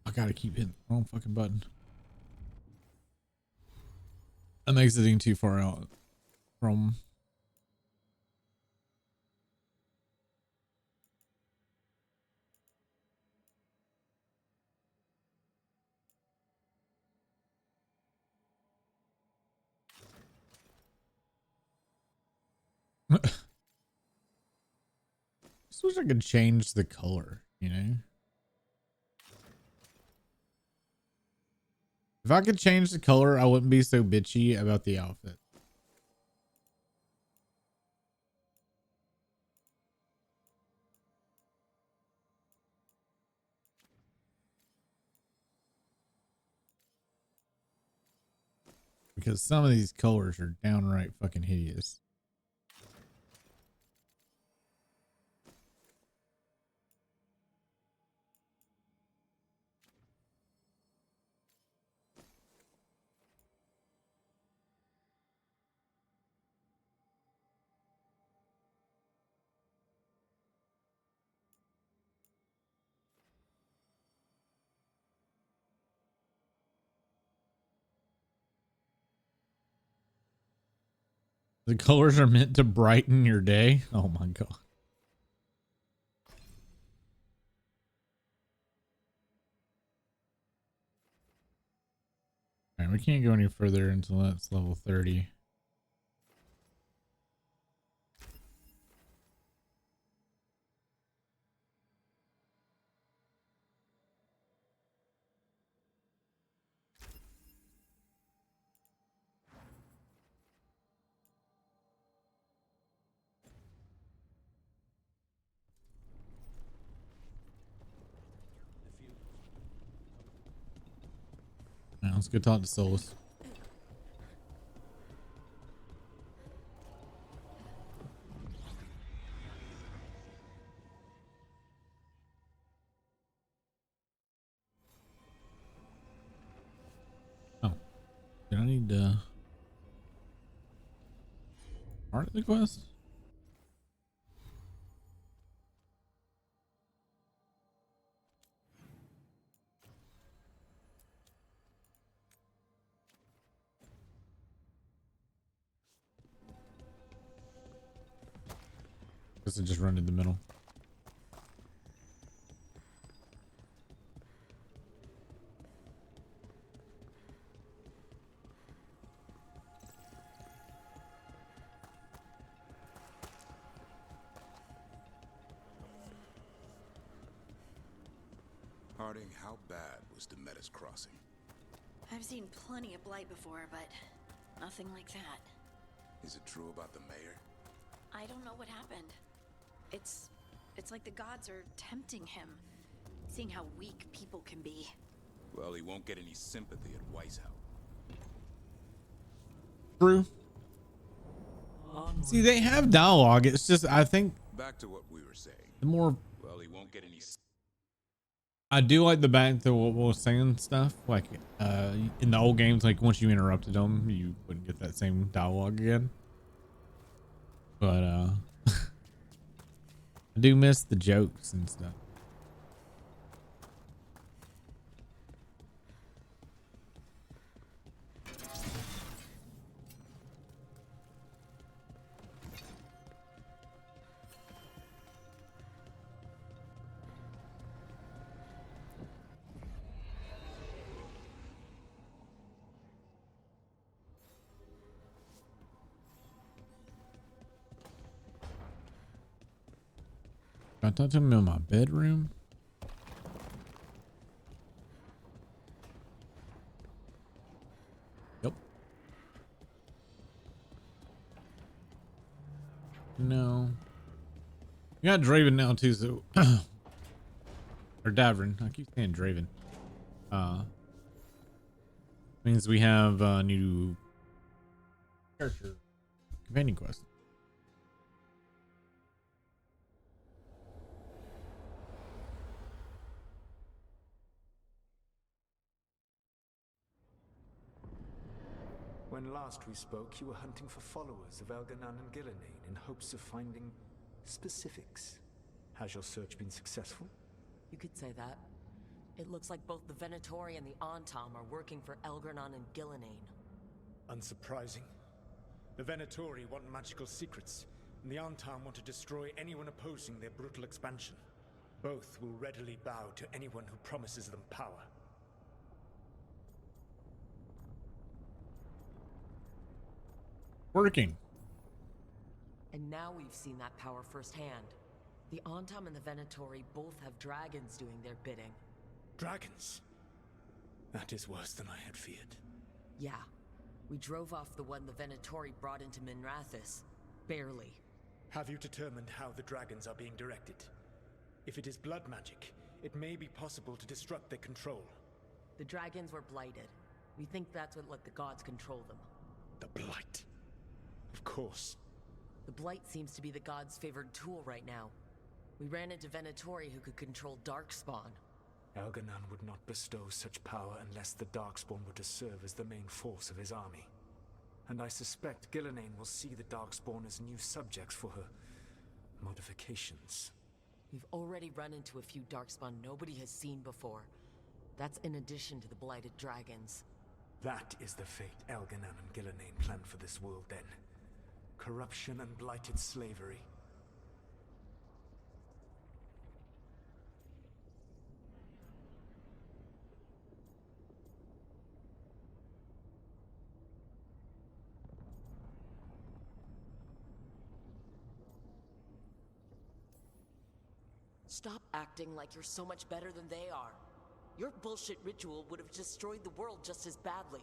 I gotta keep hitting the wrong fucking button. I'm exiting too far out from. Just wish I could change the color, you know? If I could change the color, I wouldn't be so bitchy about the outfit. Because some of these colors are downright fucking hideous. The colors are meant to brighten your day. Oh my god. All right, we can't go any further until that's level 30. All right, let's go talk to Solus. Oh, did I need to start the quest? Guess I just run in the middle. Harding, how bad was Demeter's crossing? I've seen plenty of blight before, but nothing like that. Is it true about the mayor? I don't know what happened. It's like the gods are tempting him, seeing how weak people can be. Well, he won't get any sympathy at Weishaupt. True. See, they have dialogue. It's just, I think Back to what we were saying. the more Well, he won't get any. I do like the back to what we were saying stuff. Like in the old games, like once you interrupted them, you wouldn't get that same dialogue again. But I do miss the jokes and stuff. I talked to him in my bedroom. Yep. No. We got Draven now too, so or Davrin. I keep saying Draven. Means we have a new character companion quest. When last we spoke, you were hunting for followers of Elganan and Gillenane in hopes of finding specifics. Has your search been successful? You could say that. It looks like both the Venatori and the Antam are working for Elganan and Gillenane. Unsurprising. The Venatori want magical secrets, and the Antam want to destroy anyone opposing their brutal expansion. Both will readily bow to anyone who promises them power. Working. And now we've seen that power firsthand. The Antam and the Venatori both have dragons doing their bidding. Dragons? That is worse than I had feared. Yeah. We drove off the one the Venatori brought into Minrathous. Barely. Have you determined how the dragons are being directed? If it is blood magic, it may be possible to disrupt their control. The dragons were blighted. We think that's what let the gods control them. The blight. Of course. The blight seems to be the gods' favored tool right now. We ran into Venatori who could control Darkspawn. Elganan would not bestow such power unless the Darkspawn were to serve as the main force of his army. And I suspect Gillenane will see the Darkspawn as new subjects for her modifications. We've already run into a few Darkspawn nobody has seen before. That's in addition to the blighted dragons. That is the fate Elganan and Gillenane planned for this world then. Corruption and blighted slavery. Stop acting like you're so much better than they are. Your bullshit ritual would have destroyed the world just as badly.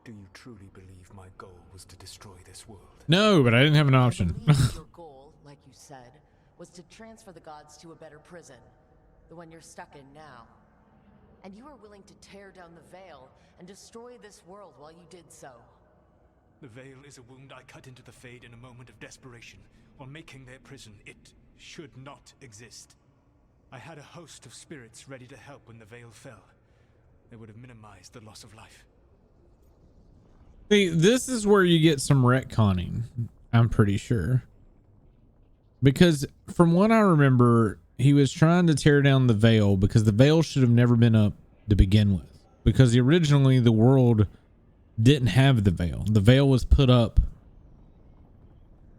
Do you truly believe my goal was to destroy this world? No, but I didn't have an option. I believe your goal, like you said, was to transfer the gods to a better prison. The one you're stuck in now. And you were willing to tear down the Veil and destroy this world while you did so. The Veil is a wound I cut into the Fade in a moment of desperation, while making their prison. It should not exist. I had a host of spirits ready to help when the Veil fell. They would have minimized the loss of life. See, this is where you get some retconning, I'm pretty sure. Because from what I remember, he was trying to tear down the Veil because the Veil should have never been up to begin with. Because originally the world didn't have the Veil. The Veil was put up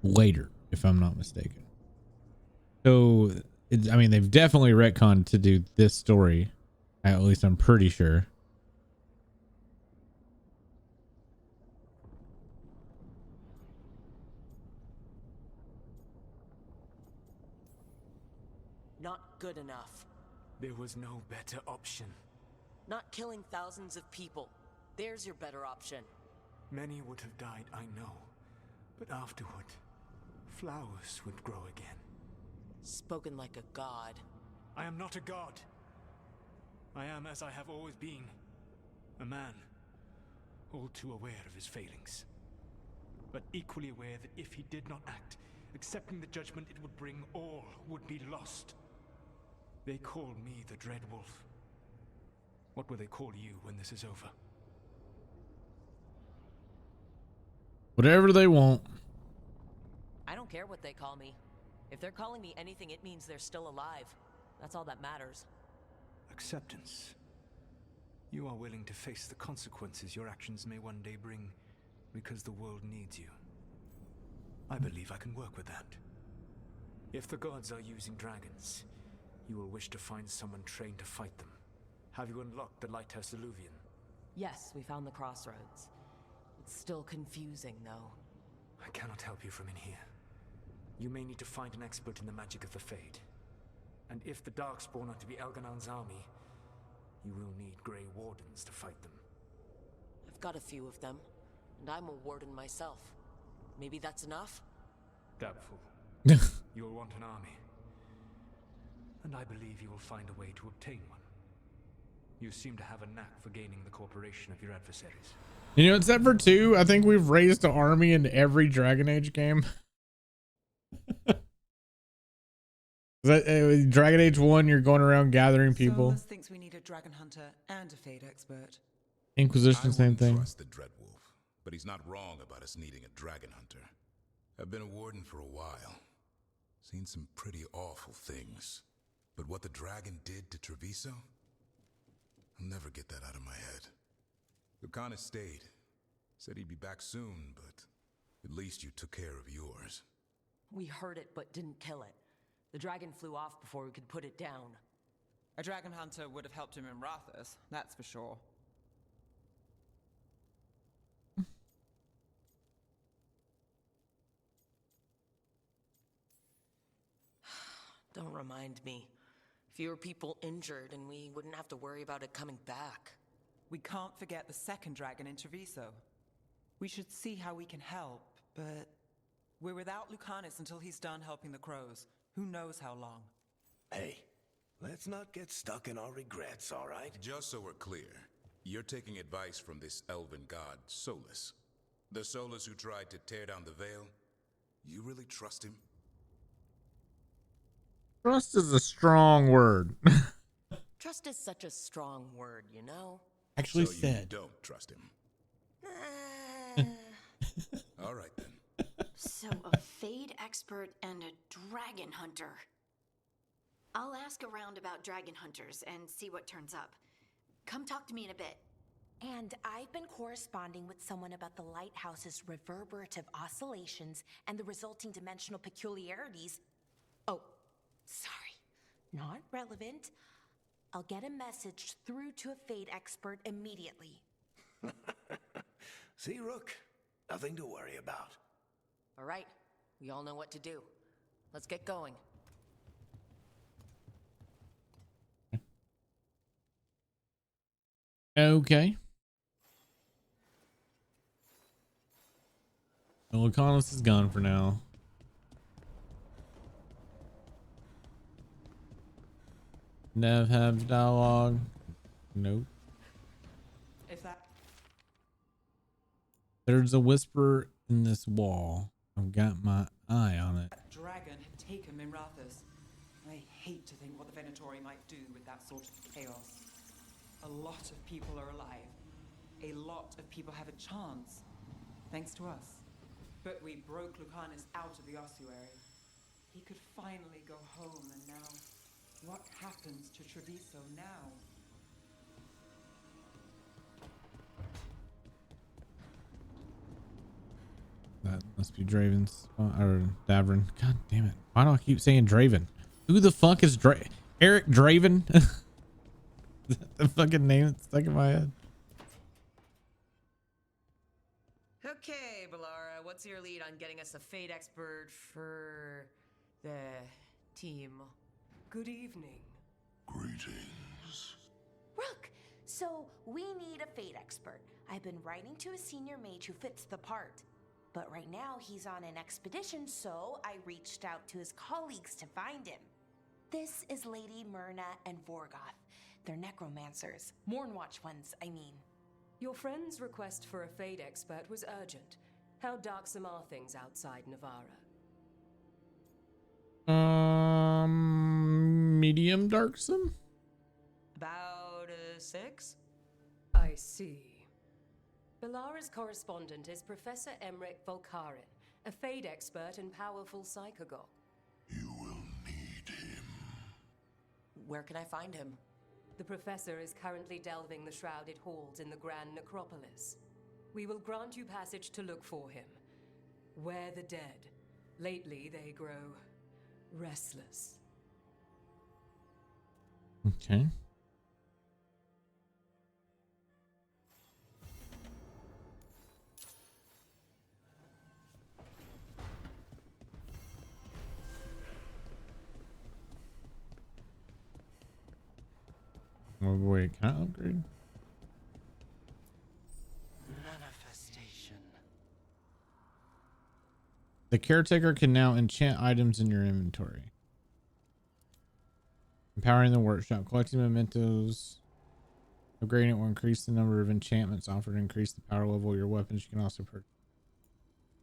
later, if I'm not mistaken. So, I mean, they've definitely retconned to do this story. At least I'm pretty sure. Not good enough. There was no better option. Not killing thousands of people. There's your better option. Many would have died, I know. But afterward, flowers would grow again. Spoken like a god. I am not a god. I am as I have always been. A man. All too aware of his failings. But equally aware that if he did not act, accepting the judgment it would bring, all would be lost. They call me the Dread Wolf. What will they call you when this is over? Whatever they want. I don't care what they call me. If they're calling me anything, it means they're still alive. That's all that matters. Acceptance. You are willing to face the consequences your actions may one day bring because the world needs you. I believe I can work with that. If the gods are using dragons, you will wish to find someone trained to fight them. Have you unlocked the Lighthouse Illuvian? Yes, we found the crossroads. It's still confusing, though. I cannot help you from in here. You may need to find an expert in the magic of the Fade. And if the Darkspawn are to be Elganon's army, you will need Grey Wardens to fight them. I've got a few of them, and I'm a warden myself. Maybe that's enough? Doubtful. You will want an army. And I believe you will find a way to obtain one. You seem to have a knack for gaining the cooperation of your adversaries. You know, except for 2, I think we've raised an army in every Dragon Age game. Dragon Age 1, you're going around gathering people. Solus thinks we need a dragon hunter and a Fade expert. Inquisition, same thing. I trust the Dreadwolf, but he's not wrong about us needing a dragon hunter. I've been a warden for a while. Seen some pretty awful things. But what the dragon did to Treviso? I'll never get that out of my head. Lucanus stayed. Said he'd be back soon, but at least you took care of yours. We heard it, but didn't kill it. The dragon flew off before we could put it down. A dragon hunter would have helped him in Minrathous, that's for sure. Don't remind me. Fewer people injured, and we wouldn't have to worry about it coming back. We can't forget the second dragon in Treviso. We should see how we can help, but we're without Lucanus until he's done helping the crows. Who knows how long? Hey, let's not get stuck in our regrets, all right? Just so we're clear, you're taking advice from this elven god, Solus. The Solus who tried to tear down the Veil? You really trust him? Trust is a strong word. Trust is such a strong word, you know? Actually so said. You don't trust him. All right then. So a Fade expert and a dragon hunter. I'll ask around about dragon hunters and see what turns up. Come talk to me in a bit. And I've been corresponding with someone about the lighthouse's reverberative oscillations and the resulting dimensional peculiarities. Oh, sorry, not relevant. I'll get a message through to a Fade expert immediately. See, Rook? Nothing to worry about. All right, we all know what to do. Let's get going. Okay. Well, Lucanus is gone for now. Nev have dialogue. Nope. If that There's a whisper in this wall. I've got my eye on it. dragon had taken Minrathous, I hate to think what the Venatori might do with that sort of chaos. A lot of people are alive. A lot of people have a chance, thanks to us. But we broke Lucanus out of the ossuary. He could finally go home, and now, what happens to Treviso now? That must be Draven's or Davrin. God damn it. Why do I keep saying Draven? Who the fuck is Eric Draven? The fucking name that's stuck in my head. Okay, Balara, what's your lead on getting us a Fade expert for the team? Good evening. Greetings. Rook, so we need a fate expert. I've been writing to a senior mage who fits the part. But right now he's on an expedition, so I reached out to his colleagues to find him. This is Lady Myrna and Vorgoth. They're necromancers. Mournwatch ones, I mean. Your friend's request for a fate expert was urgent. How darksome are things outside Navarra? Medium darksome? About 6? I see. Belara's correspondent is Professor Emmerich Volkarin, a fate expert and powerful psychagogue. You will need him. Where can I find him? The professor is currently delving the shrouded halls in the Grand Necropolis. We will grant you passage to look for him. Where the dead. Lately they grow restless. Okay. Oh wait, can I upgrade? Manifestation. The caretaker can now enchant items in your inventory. Empowering the workshop. Collecting mementos. Upgrading it will increase the number of enchantments offered, increase the power level of your weapons. You can also purchase.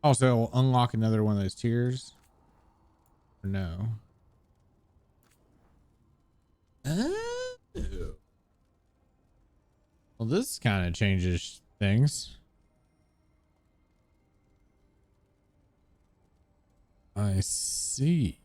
Also, it will unlock another one of those tiers. Or no? Oh. Well, this kind of changes things. I see.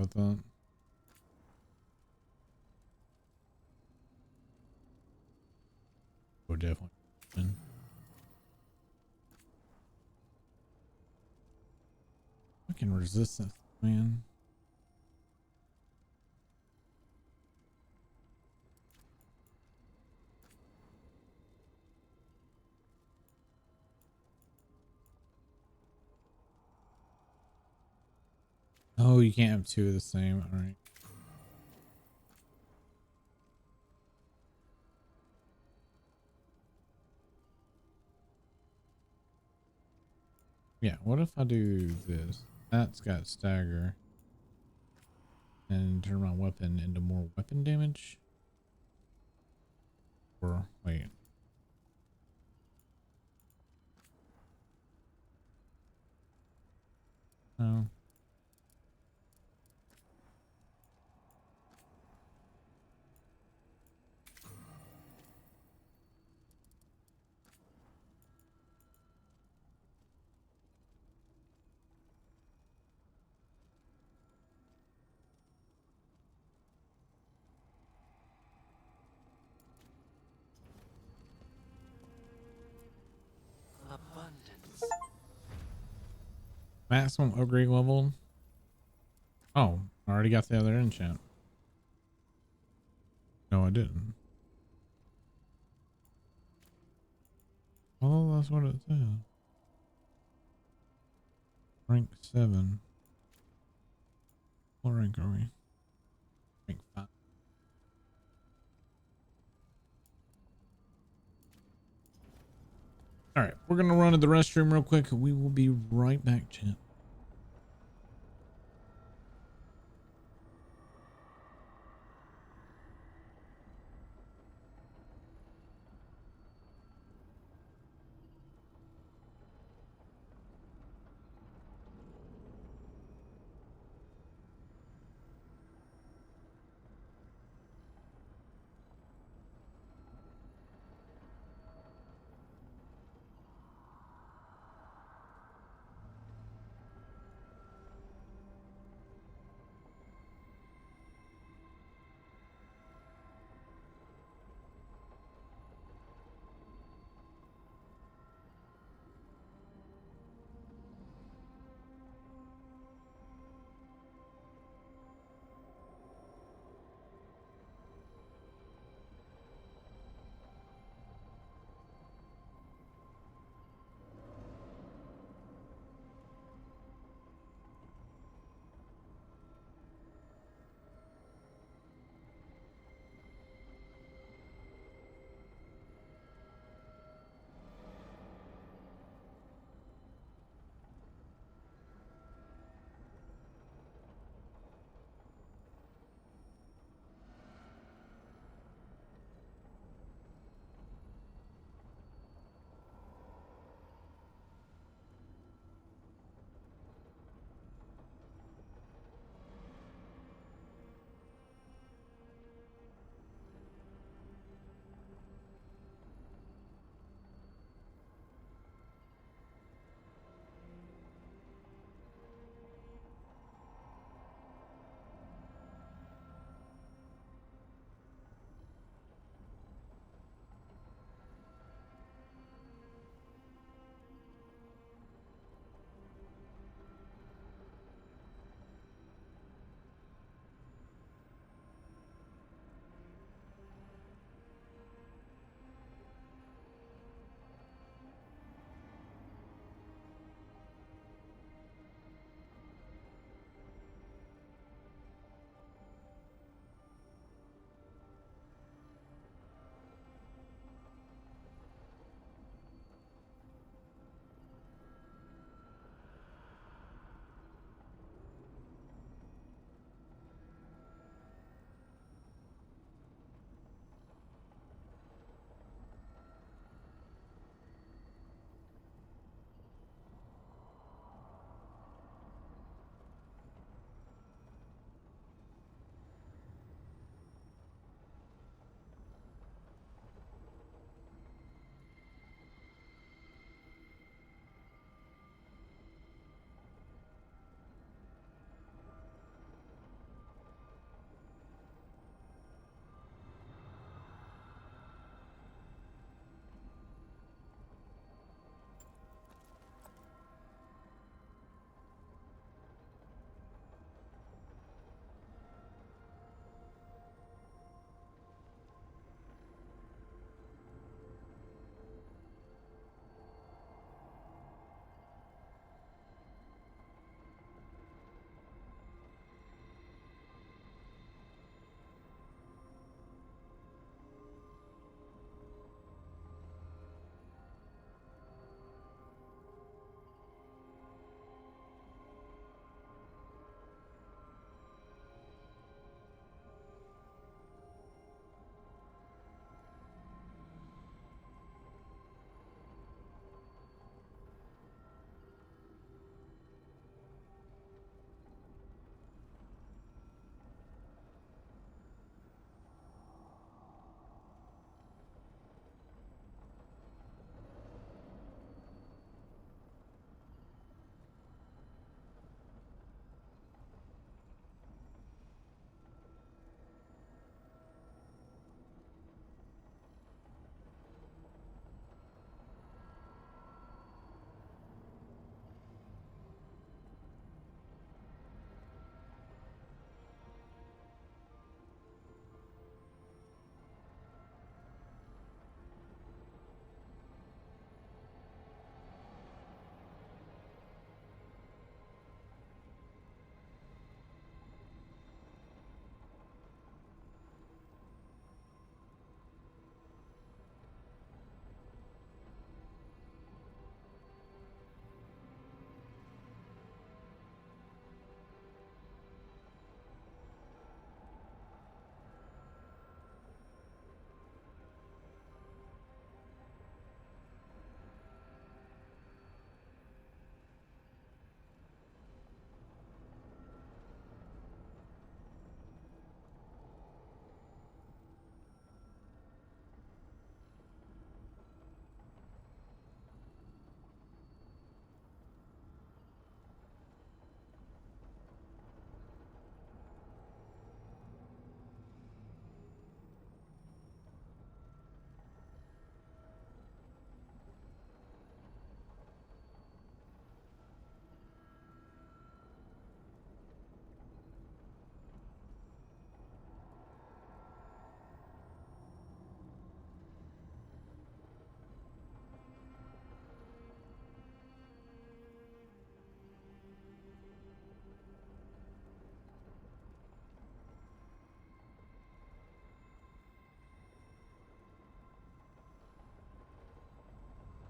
About that. Oh, definitely. Fucking resistance, man. Oh, you can't have two of the same. All right. Yeah, what if I do this? That's got stagger. And turn my weapon into more weapon damage? Or, wait. No. Abundance. Maximum upgrade level. Oh, I already got the other enchant. No, I didn't. Oh, that's what it said. Rank 7. What rank are we? Rank 5. All right, we're gonna run to the restroom real quick. We will be right back, chat.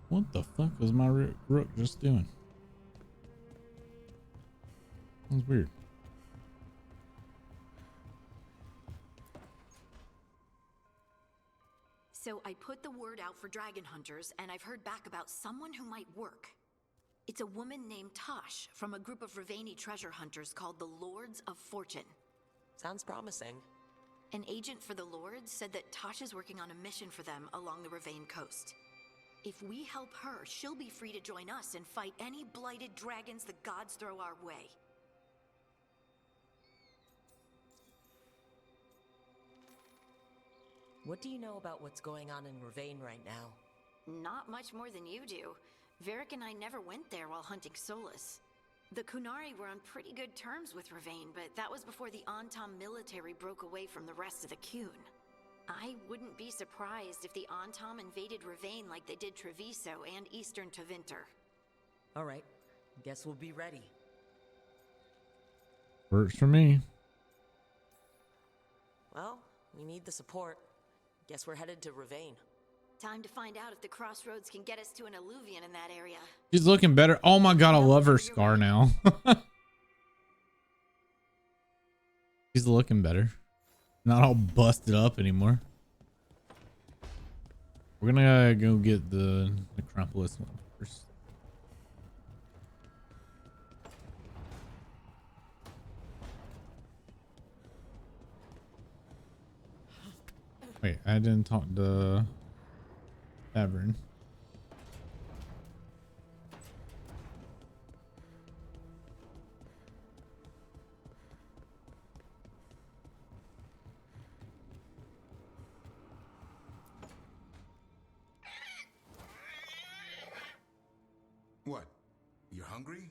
What the fuck was my rook just doing? That's weird. So I put the word out for dragon hunters, and I've heard back about someone who might work. It's a woman named Tosh from a group of Ravani treasure hunters called the Lords of Fortune. Sounds promising. An agent for the Lords said that Tosh is working on a mission for them along the Ravane coast. If we help her, she'll be free to join us and fight any blighted dragons the gods throw our way. What do you know about what's going on in Ravane right now? Not much more than you do. Varric and I never went there while hunting Solus. The Kunari were on pretty good terms with Ravane, but that was before the Antam military broke away from the rest of the Qun. I wouldn't be surprised if the Antam invaded Ravane like they did Treviso and Eastern Tevinter. All right, guess we'll be ready. Works for me. Well, we need the support. Guess we're headed to Ravane. Time to find out if the crossroads can get us to an alluvion in that area. She's looking better. Oh my god, I love her scar now. She's looking better. Not all busted up anymore. We're gonna go get the Necropolis one first. Wait, I didn't talk to Tavern. What? You're hungry?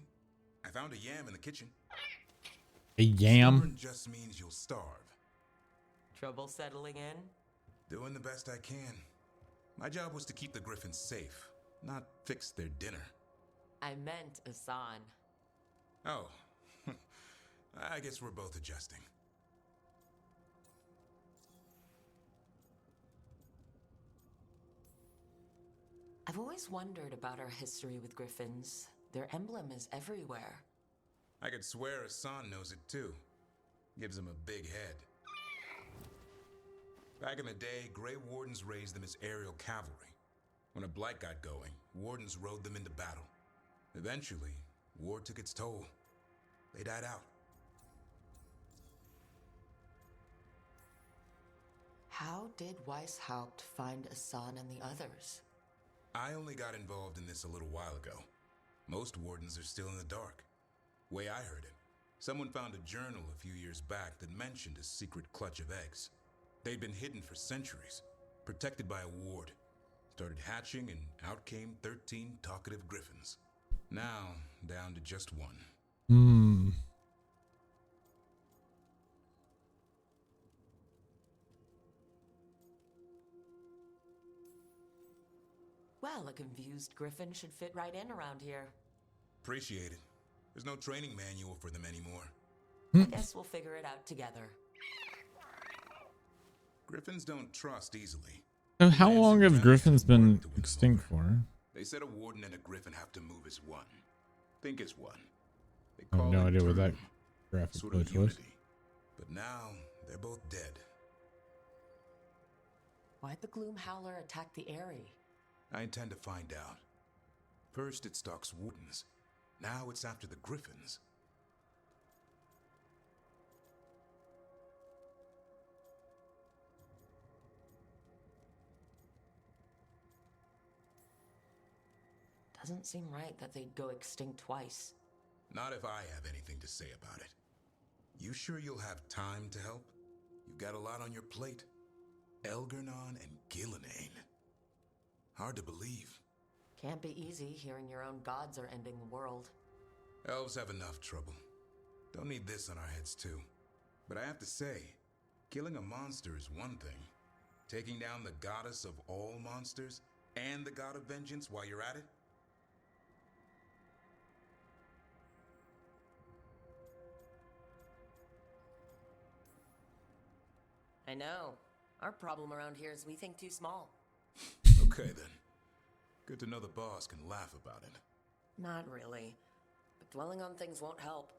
I found a yam in the kitchen. A yam? Stubborn just means you'll starve. Trouble settling in? Doing the best I can. My job was to keep the Griffins safe, not fix their dinner. I meant Asan. Oh. I guess we're both adjusting. I've always wondered about our history with Griffins. Their emblem is everywhere. I could swear Asan knows it too. Gives him a big head. Back in the day, Grey Wardens raised them as aerial cavalry. When a blight got going, Wardens rode them into battle. Eventually, war took its toll. They died out. How did Weishaupt find Asan and the others? I only got involved in this a little while ago. Most Wardens are still in the dark. Way I heard it, someone found a journal a few years back that mentioned a secret clutch of eggs. They'd been hidden for centuries, protected by a ward. Started hatching and out came 13 talkative griffins. Now, down to just one. Well, a confused griffin should fit right in around here. Appreciate it. There's no training manual for them anymore. I guess we'll figure it out together. Griffins don't trust easily. So how long have griffins been extinct for? They said a warden and a griffin have to move as one. Think as one. They I have call no it idea what that term, graphic sort of glitch was. unity. But now, they're both dead. Why'd the Gloom Howler attack the Eyrie? I intend to find out. First it stalks wardens. Now it's after the griffins. Doesn't seem right that they'd go extinct twice. Not if I have anything to say about it. You sure you'll have time to help? You've got a lot on your plate. Elgernon and Gillenane. Hard to believe. Can't be easy hearing your own gods are ending the world. Elves have enough trouble. Don't need this on our heads too. But I have to say, killing a monster is one thing. Taking down the goddess of all monsters and the god of vengeance while you're at it? I know. Our problem around here is we think too small. Okay then. Good to know the boss can laugh about it. Not really. But dwelling on things won't help.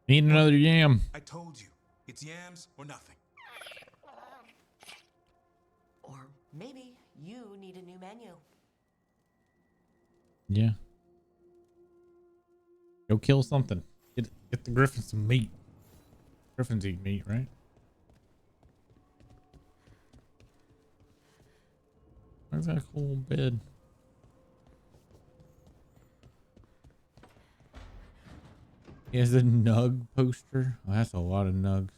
Need another yam. I told you, it's yams or nothing. Or maybe you need a new menu. Yeah. Go kill something. Get the griffin some meat. Griffins eat meat, right? Where's that cool bed? He has a nug poster. Oh, that's a lot of nugs.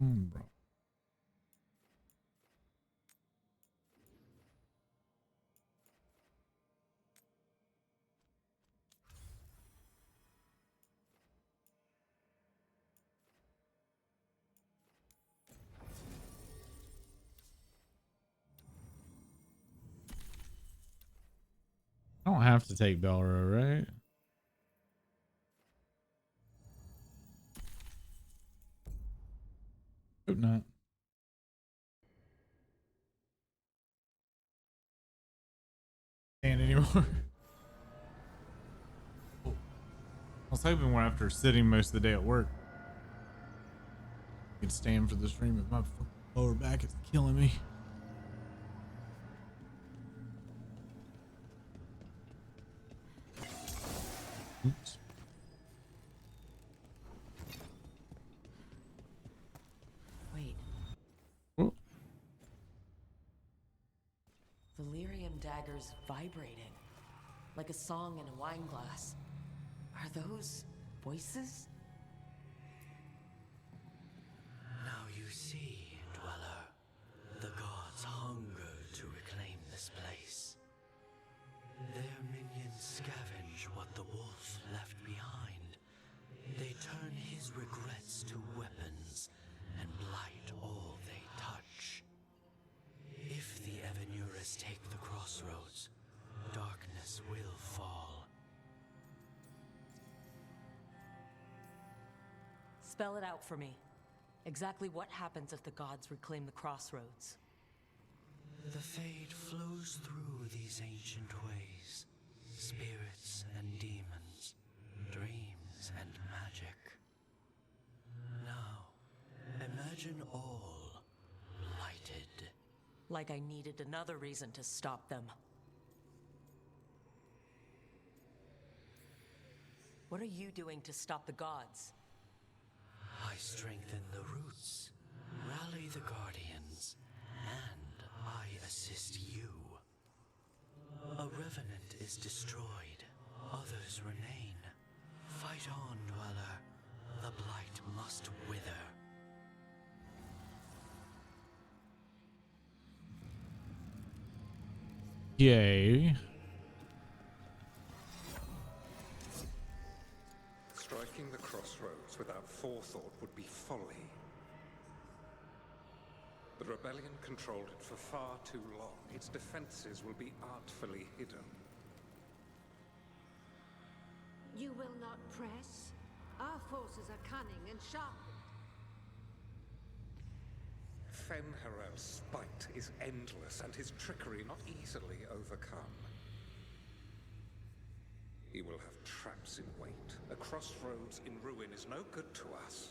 Bro. I don't have to take Belro, right? Hope not. Can't anymore. I was hoping when after sitting most of the day at work, I could stand for the stream, but my lower back is killing me. Oops. Wait. Oh. Valyrium daggers vibrating. Like a song in a wine glass. Are those voices? Now you see, Dweller. The gods hunger to reclaim this place. Their minions scavenge what the wolf left behind. They turn his regrets to weapons and blight all they touch. If the Evenuras take the crossroads, darkness will fall. Spell it out for me. Exactly what happens if the gods reclaim the crossroads? The fade flows through these ancient ways. Spirits and demons, dreams and magic. Now, imagine all blighted. Like I needed another reason to stop them. What are you doing to stop the gods? I strengthen the roots, rally the guardians, and I assist you. A revenant is destroyed, others remain. Fight on, Dweller. The blight must wither. Yay. Striking the crossroads without forethought would be folly. The rebellion controlled it for far too long. Its defenses will be artfully hidden. You will not press? Our forces are cunning and sharp. Fen'Harel's spite is endless and his trickery not easily overcome. He will have traps in wait. A crossroads in ruin is no good to us.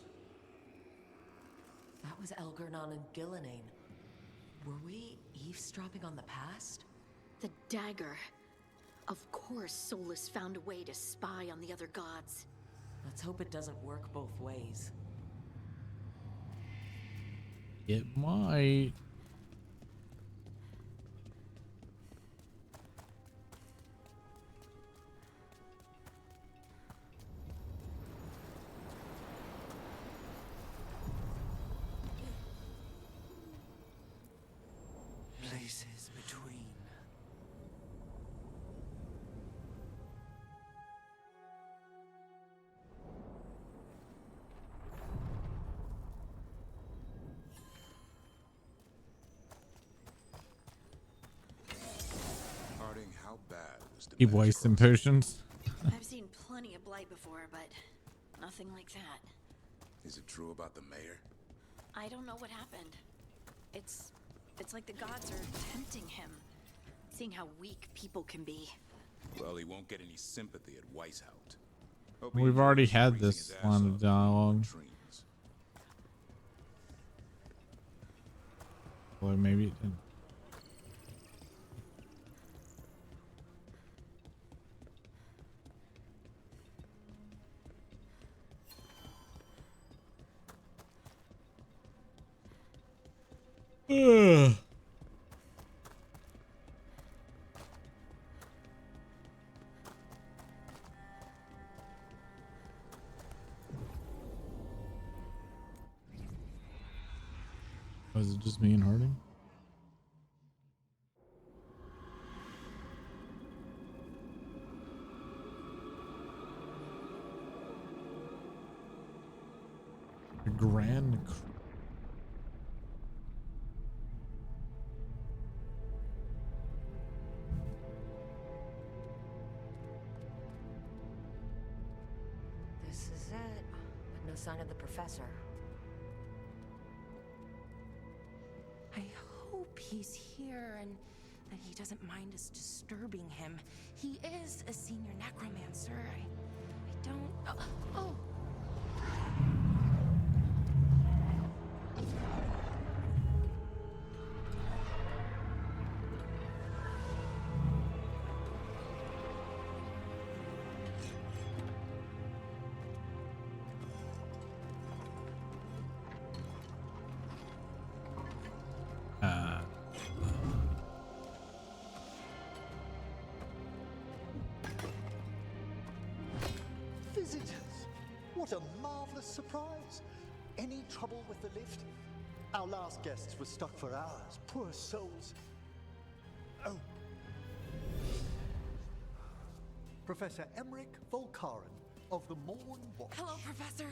That was Elgernon and Gillenane. Were we eavesdropping on the past? The dagger. Of course, Solus found a way to spy on the other gods. Let's hope it doesn't work both ways. It might. Places between. Keep wasting potions. I've seen plenty of blight before, but nothing like that. Is it true about the mayor? I don't know what happened. It's like the gods are tempting him, seeing how weak people can be. Well, he won't get any sympathy at Weishaupt. We've already had this line of dialogue. Or maybe it didn't. Ugh. Was it just me and Harding? A grand. This is it. But no sign of the professor. I hope he's here and that he doesn't mind us disturbing him. He is a senior necromancer. I don't... Oh! Visitors! What a marvelous surprise! Any trouble with the lift? Our last guests were stuck for hours. Poor souls. Oh. Professor Emmerich Volkaren of the Morn Watch. Hello, Professor.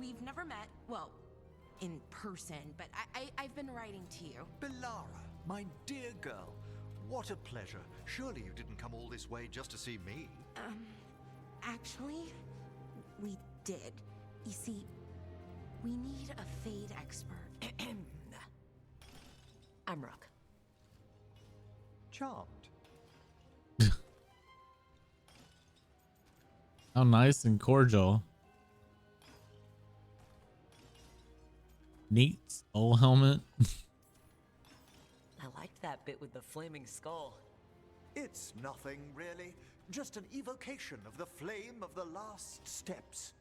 We've never met, well, in person, but I've been writing to you. Belara, my dear girl. What a pleasure. Surely you didn't come all this way just to see me. Actually, we did. You see, we need a Fade expert. I'm Rook. Charmed. How nice and cordial. Neat skull helmet. I liked that bit with the flaming skull. It's nothing, really. Just an evocation of the flame of the last steps.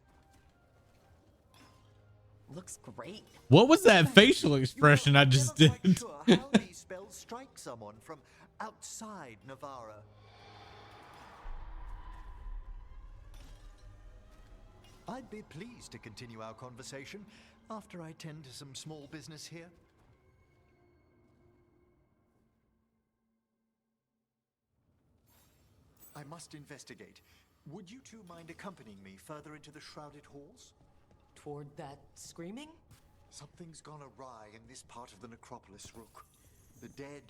Looks great. What was that facial expression I just did? I'm sure how these spells strike someone from outside Navarra. I'd be pleased to continue our conversation after I tend to some small business here. I must investigate. Would you two mind accompanying me further into the shrouded halls? Toward that screaming? Something's gone awry in this part of the necropolis, Rook. The dead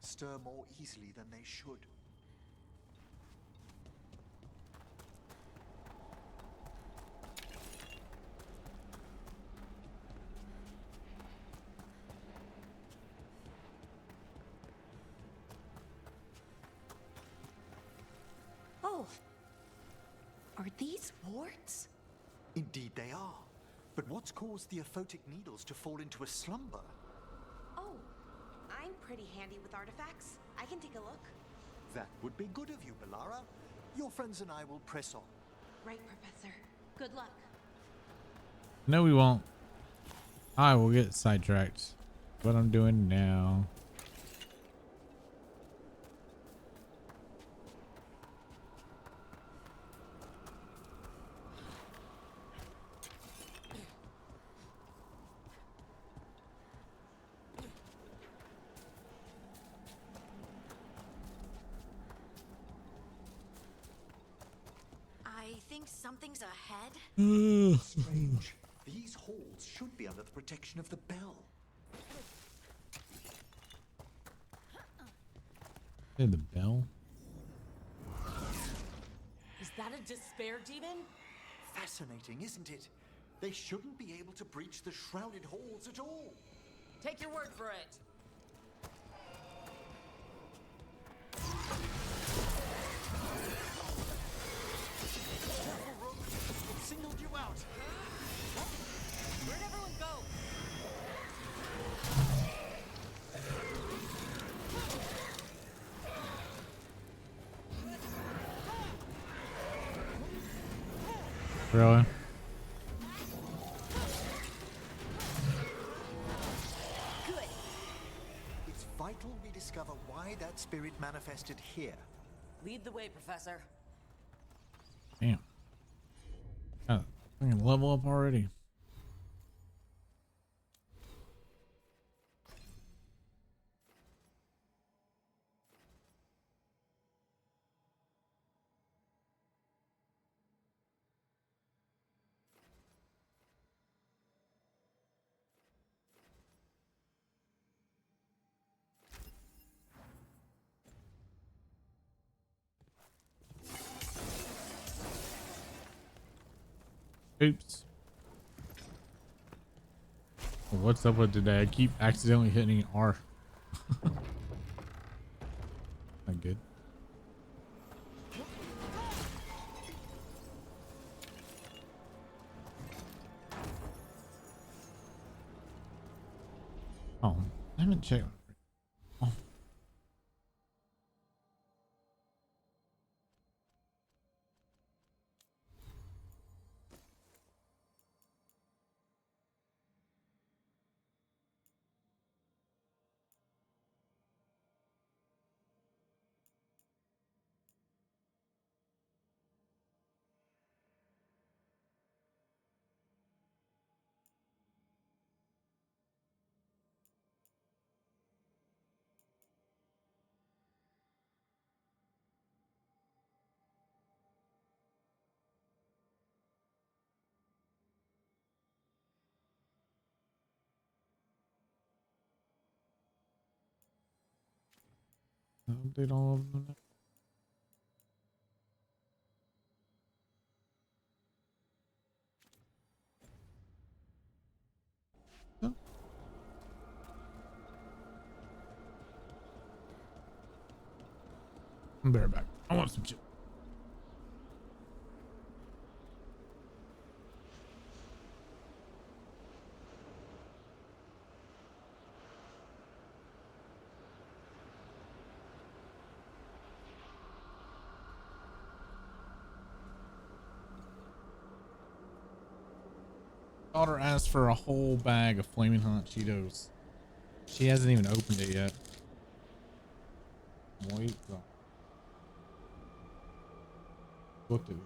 stir more easily than they should. Oh, are these warts? Indeed they are. But what's caused the aphotic needles to fall into a slumber? Oh, I'm pretty handy with artifacts. I can take a look. That would be good of you, Belara. Your friends and I will press on. Right, Professor. Good luck. No, we won't. I will get sidetracked. What I'm doing now. I think something's ahead. Strange. These halls should be under the protection of the bell. Hey, the bell. that a despair demon? Fascinating, isn't it? They shouldn't be able to breach the shrouded halls at all. Take your word for it. Careful, Rook. It singled you out. Where'd everyone go? Really? Good. It's vital we discover why that spirit manifested here. Lead the way, Professor. Damn. Oh, I can level up already. Oops. Well, what's up with today? I keep accidentally hitting R. Not good. Oh, I haven't checked. Oh. Update all of them. No. I'm better back. I want some chill. Daughter asked for a whole bag of flaming hot Cheetos. She hasn't even opened it yet. Wait. Looked at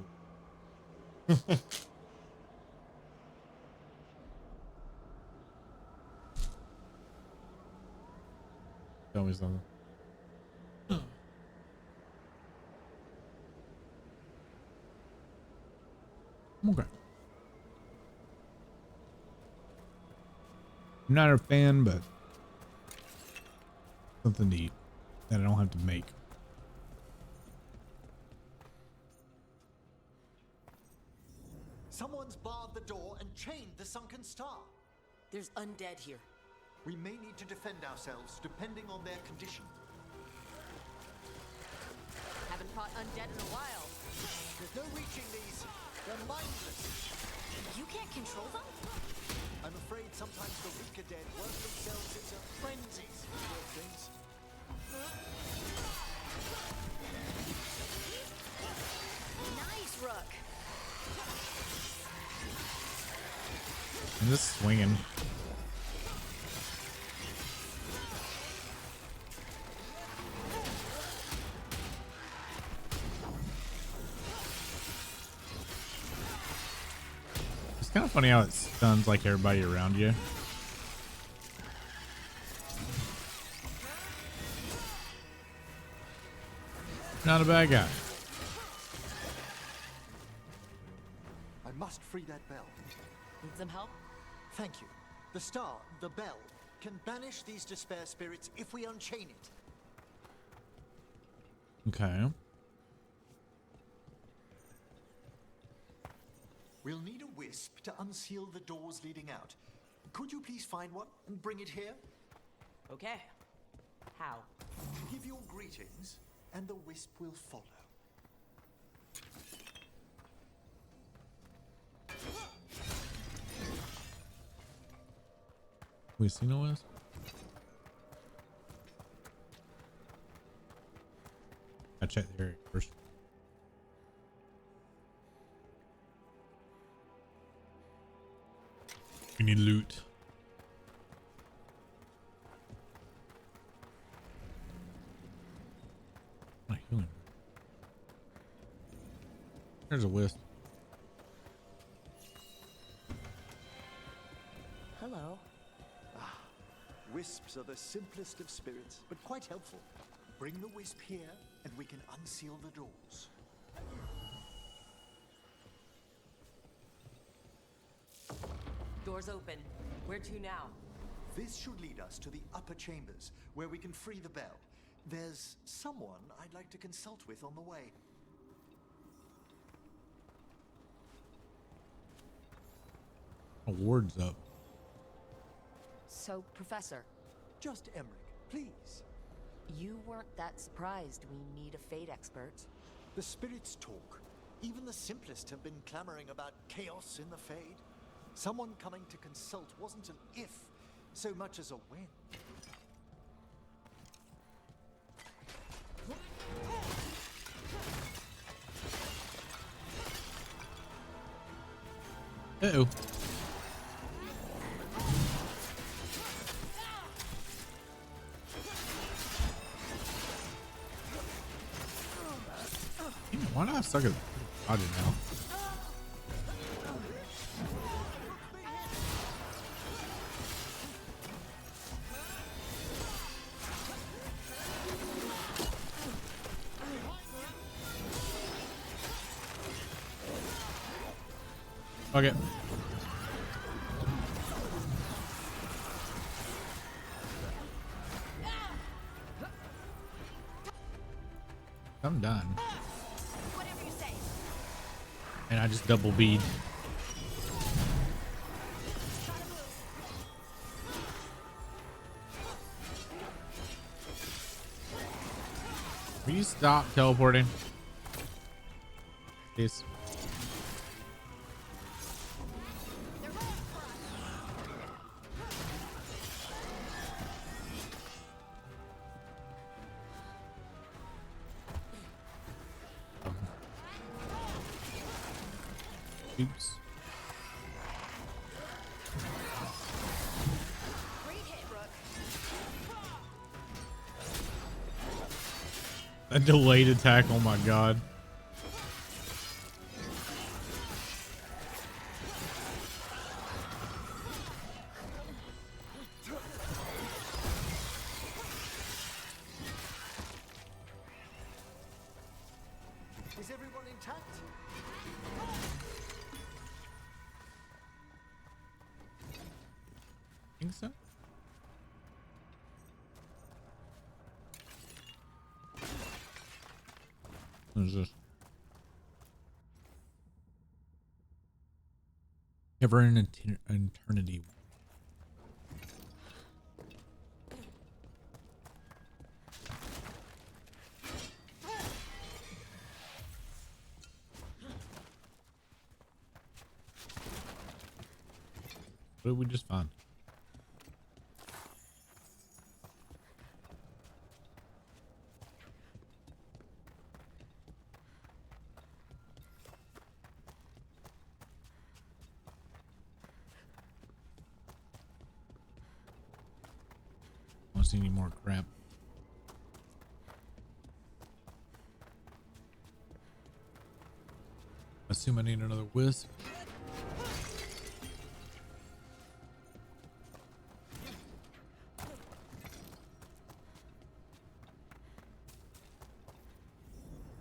it. Tell me something. Okay. I'm not a fan, but something to eat that I don't have to make. Someone's barred the door and chained the sunken star. There's undead here. We may need to defend ourselves depending on their condition. Haven't fought undead in a while. There's no reaching these. They're mindless. You can't control them? I'm afraid sometimes the weaker dead work themselves into frenzies for those things. Nice, Rook. I'm just swinging. It's kind of funny how it stuns like everybody around you. Not a bad guy. I must free that bell. Need some help? Thank you. The star, the bell, can banish these despair spirits if we unchain it. Okay. We'll need a wisp to unseal the doors leading out. Could you please find one and bring it here? Okay. How? Give your greetings, and the wisp will follow. We see no wisp? I checked the area first. We need loot. Not healing. There's a wisp. Hello. Wisps are the simplest of spirits, but quite helpful. Bring the wisp here, and we can unseal the doors. Doors open. Where to now? This should lead us to the upper chambers, where we can free the bell. There's someone I'd like to consult with on the way. A ward's up. So, Professor. Just Emmerich, please. You weren't that surprised we need a fate expert. The spirits talk. Even the simplest have been clamoring about chaos in the Fade. Someone coming to consult wasn't an if, so much as a when. Uh-oh. Why not suck it? I don't know. Okay. I'm done. And I just double bead. Will you stop teleporting? Please. Oops. A delayed attack, oh my god. Is everyone intact? Think so? What is this? Ever in eternity. What did we just find? I don't see any more crap. Assume I need another wisp.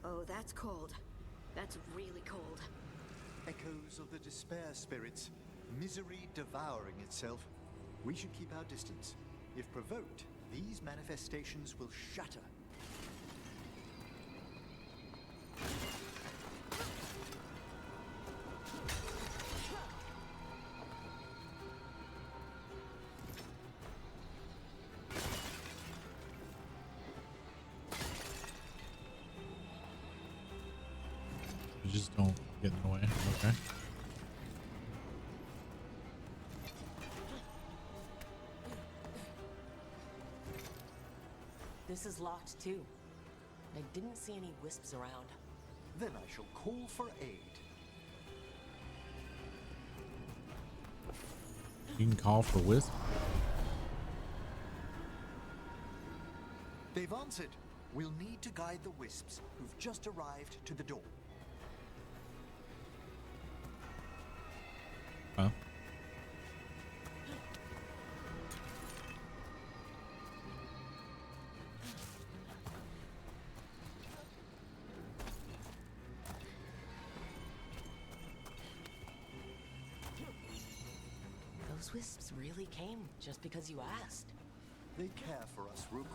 Oh, that's cold. That's really cold. Echoes of the despair spirits, misery devouring itself. We should keep our distance. If provoked, these manifestations will shatter. Okay. This is locked too. I didn't see any wisps around. Then I shall call for aid. You can call for wisp. They've answered. We'll need to guide the wisps who've just arrived to the door. Huh? Those wisps really came just because you asked. They care for us, Rook.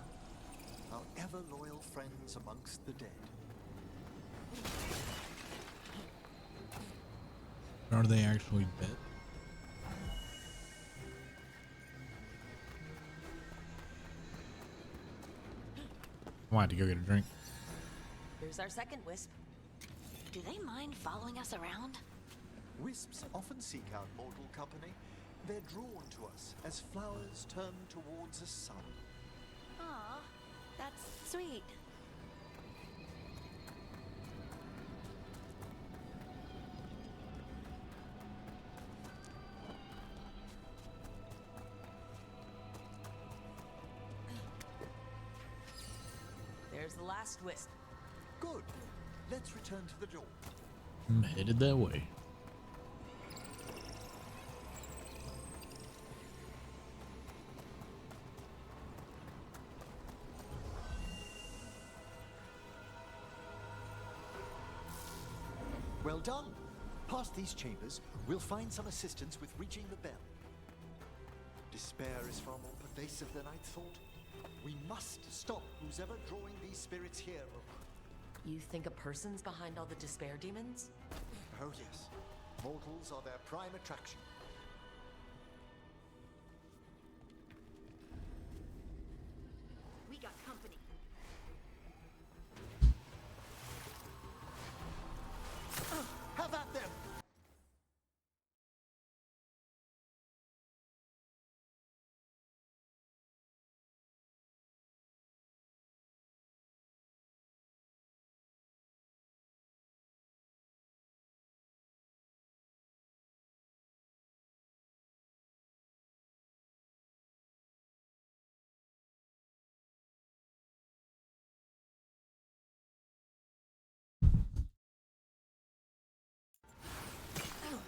Our ever-loyal friends amongst the dead. Are they actually dead? I might have to go get a drink. Here's our second wisp. Do they mind following us around? Wisps often seek out mortal company. They're drawn to us as flowers turn towards a sun. Aw, that's sweet. There's the last wisp. Good. Let's return to the door. I'm headed that way. Well done. Past these chambers, we'll find some assistance with reaching the bell. Despair is far more pervasive than I'd thought. We must stop who's ever drawing these spirits here, Rook. You think a person's behind all the despair demons? Oh yes. Mortals are their prime attraction. We got company. Have at them!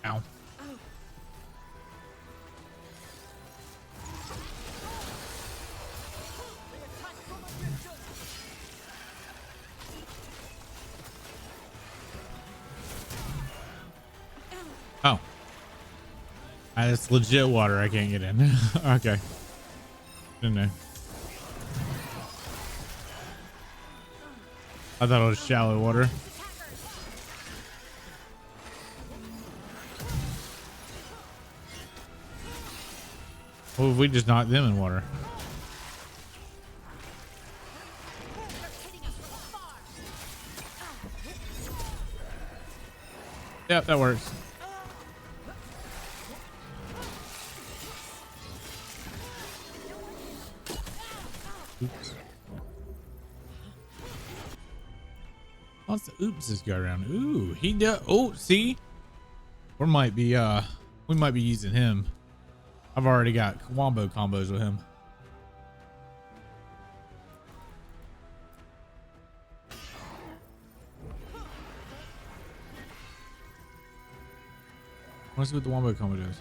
Ow. Oh. It's legit water. I can't get in. Okay. Didn't know. I thought it was shallow water. Well, if we just knocked them in water. Yep, that works. Oops. Lots of oopses go around. Ooh, he does. Oh, see, we might be using him. I've already got wombo combos with him. Let's see what the wombo combo does.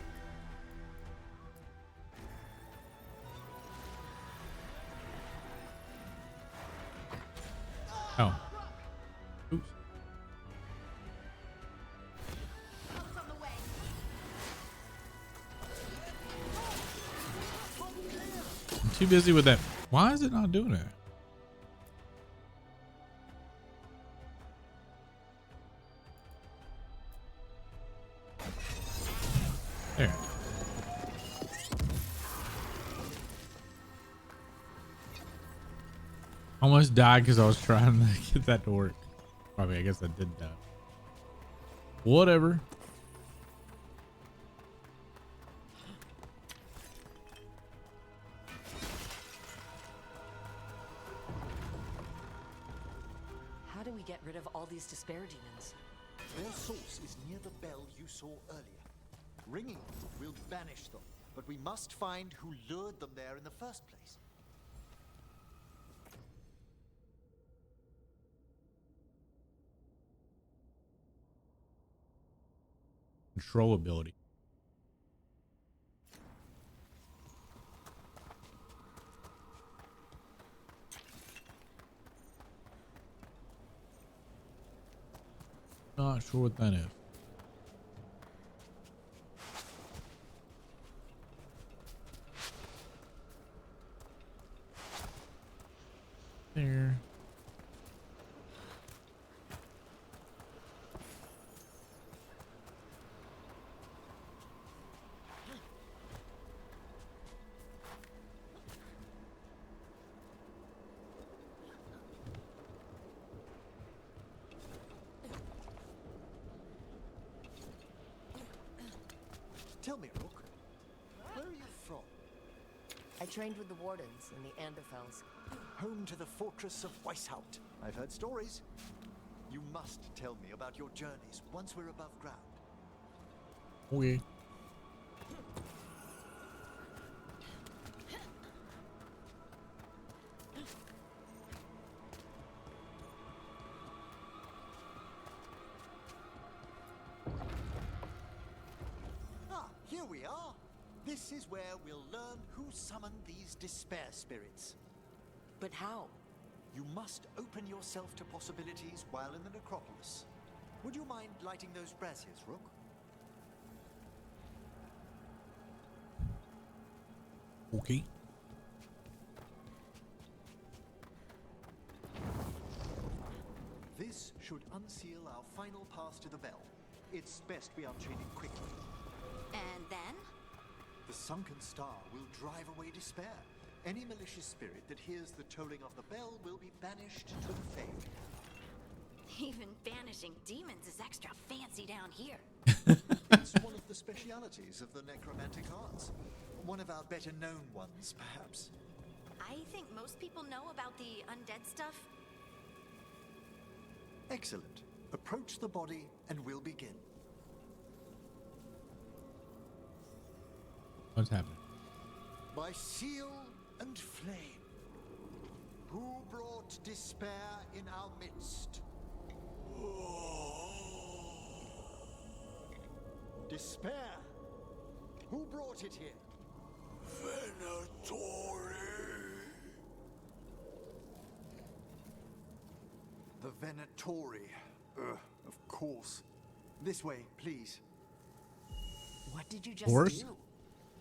Oh. Oops. I'm too busy with that. Why is it not doing it? There. Almost died because I was trying to get that to work. Probably, I guess I did die. Whatever. these despair demons? Their source is near the bell you saw earlier. Ringing it will banish them, but we must find who lured them there in the first place. Control ability. Not sure what that is. There. Tell me, Rook, where are you from? I trained with the Wardens in the Anderfels. Home to the fortress of Weishaupt. I've heard stories. You must tell me about your journeys once we're above ground. Okay. Here we are. This is where we'll learn who summoned these despair spirits. But how? You must open yourself to possibilities while in the necropolis. Would you mind lighting those braziers, Rook? Okay. This should unseal our final pass to the bell. It's best we unchain it quickly. And then? The sunken star will drive away despair. Any malicious spirit that hears the tolling of the bell will be banished to the fade. Even banishing demons is extra fancy down here. It's one of the specialities of the necromantic arts. One of our better known ones, perhaps. I think most people know about the undead stuff. Excellent. Approach the body and we'll begin. What's happening? By seal and flame, who brought despair in our midst? Despair? Who brought it here? Venatori. The Venatori. Of course. This way, please. What did you just Horse? do?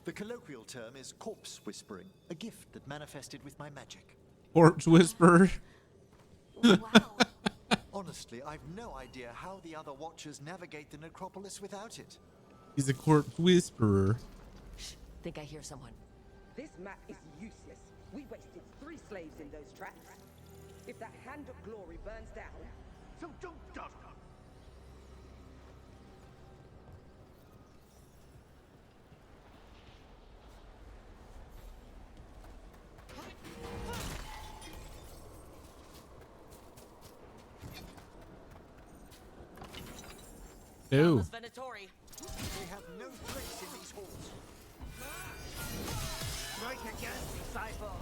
The colloquial term is corpse whispering, a gift that manifested with my magic. Corpse whisperer. Wow. Honestly, I've no idea how the other Watchers navigate the necropolis without it. He's a corpse whisperer. Think I hear someone. This map is useless. We wasted 3 slaves in those tracks. If that Hand of Glory burns down, So don't dust up. Ew. Venatori. They have no place in these halls. strike again, disciples.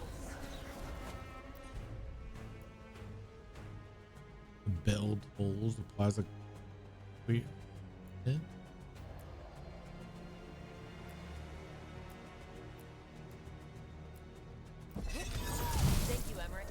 The bell tolls, the plaza. Wait. Yeah. Thank you, Emmerich.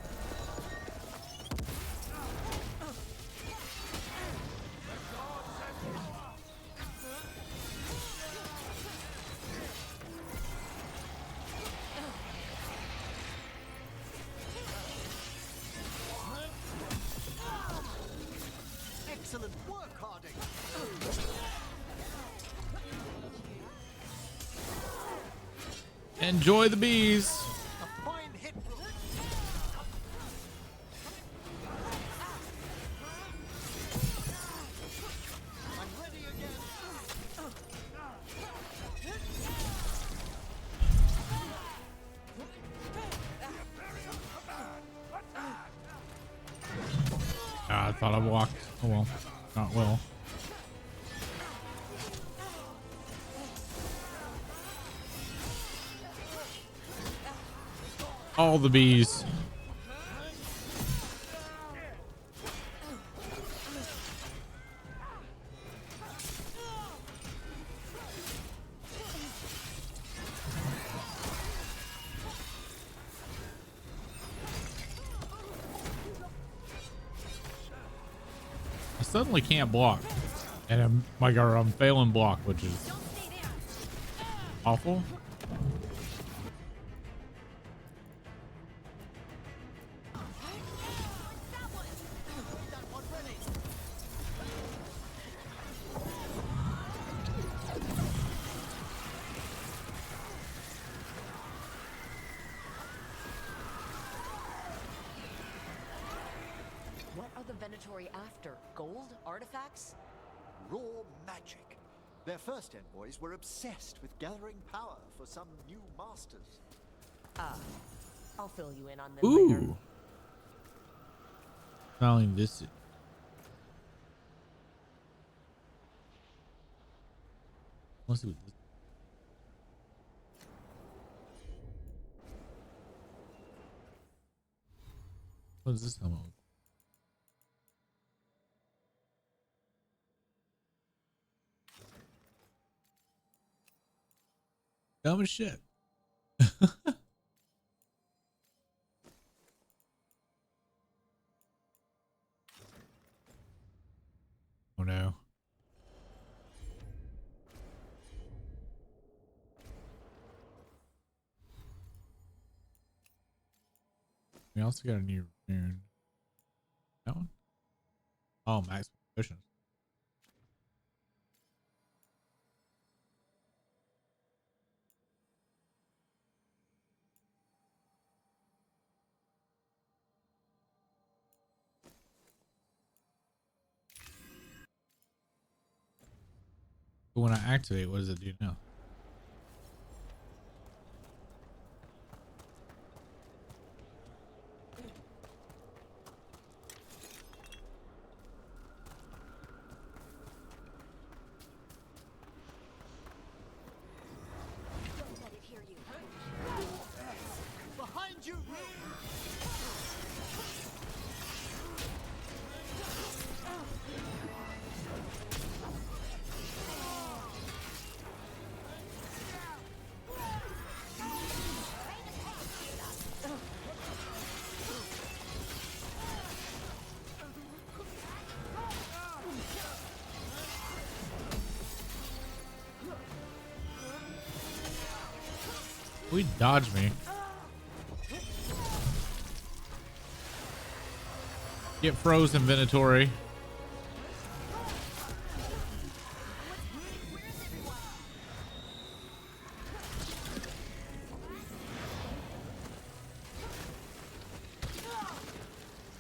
Excellent work, Harding. Enjoy the bees. A fine hit. I'm ready again. Ah, I thought Thought I blocked. Oh well. Not well. All the bees. I suddenly can't block. And I'm failing block, which is awful. What are the Venatori after? Gold? Artifacts? Raw magic. Their first envoys were obsessed with gathering power for some new masters. Ah, I'll fill you in on them later. Ooh. Following this. Let's see what this. What does this helmet look? Dumb as shit. Oh no. We also got a new rune. That one? Oh, max potions. But when I activate, what does it do now? Don't let it hear you. Behind you! We dodge me. Get frozen, Venatori.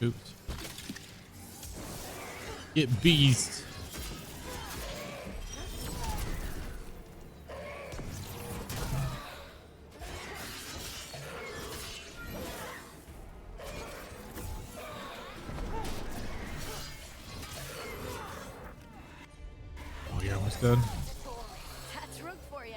Oops. Get beast. Oh, you're almost done. That's rook for you.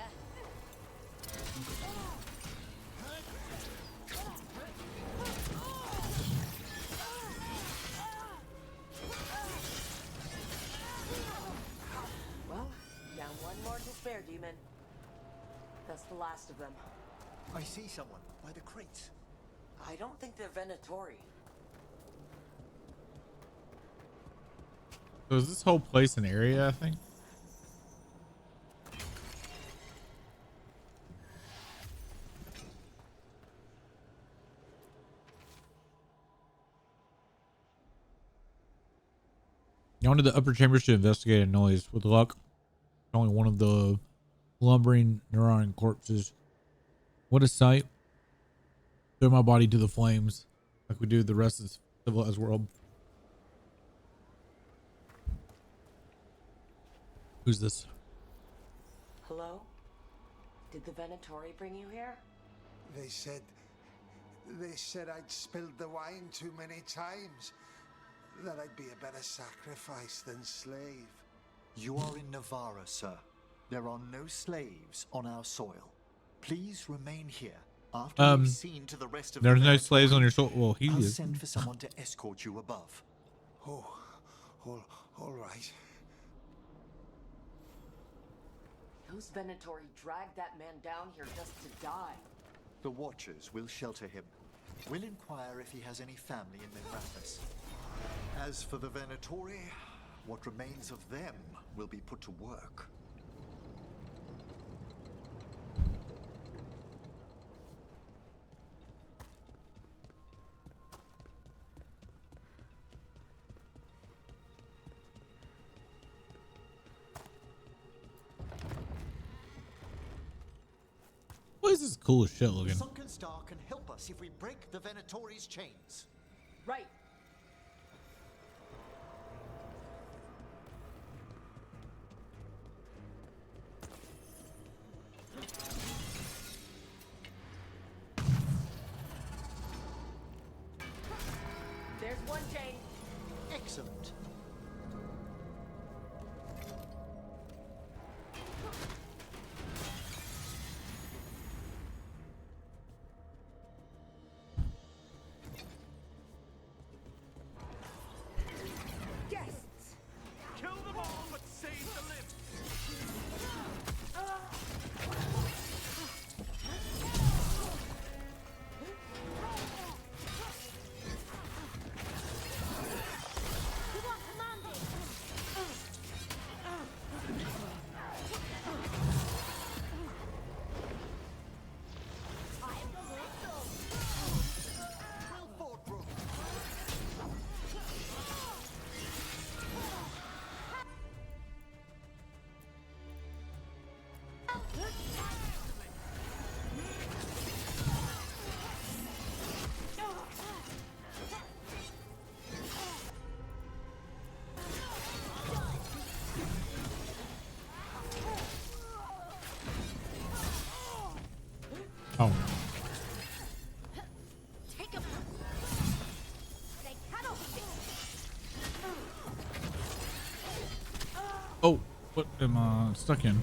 Well, down one more despair demon. That's the last of them. I see someone by the crates. I don't think they're Venatori. So is this whole place an area, I think? Go into the upper chambers to investigate a noise. With luck, only one of the lumbering neuron corpses. What a sight. Throw my body to the flames like we do the rest of the civilized world. Who's this? Hello? Did the Venatori bring you here? They said I'd spilled the wine too many times. that I'd be a better sacrifice than slave. You are in Navarra, sir. There are no slaves on our soil. Please remain here. After we've seen to the rest of there's the no slaves on your soil. Well, he I'll is. send for someone to escort you above. Oh, all right. Those Venatori dragged that man down here just to die. The Watchers will shelter him. We'll inquire if he has any family in Minrathous. As for the Venatori, what remains of them will be put to work. What is this cool as shit looking? The Sunken Star can help us if we break the Venatori's chains. Right. There's one chain. Excellent. Guests! Kill them all, but save the limbs! Oh. Take him. They cannot be. Oh, what am I stuck in?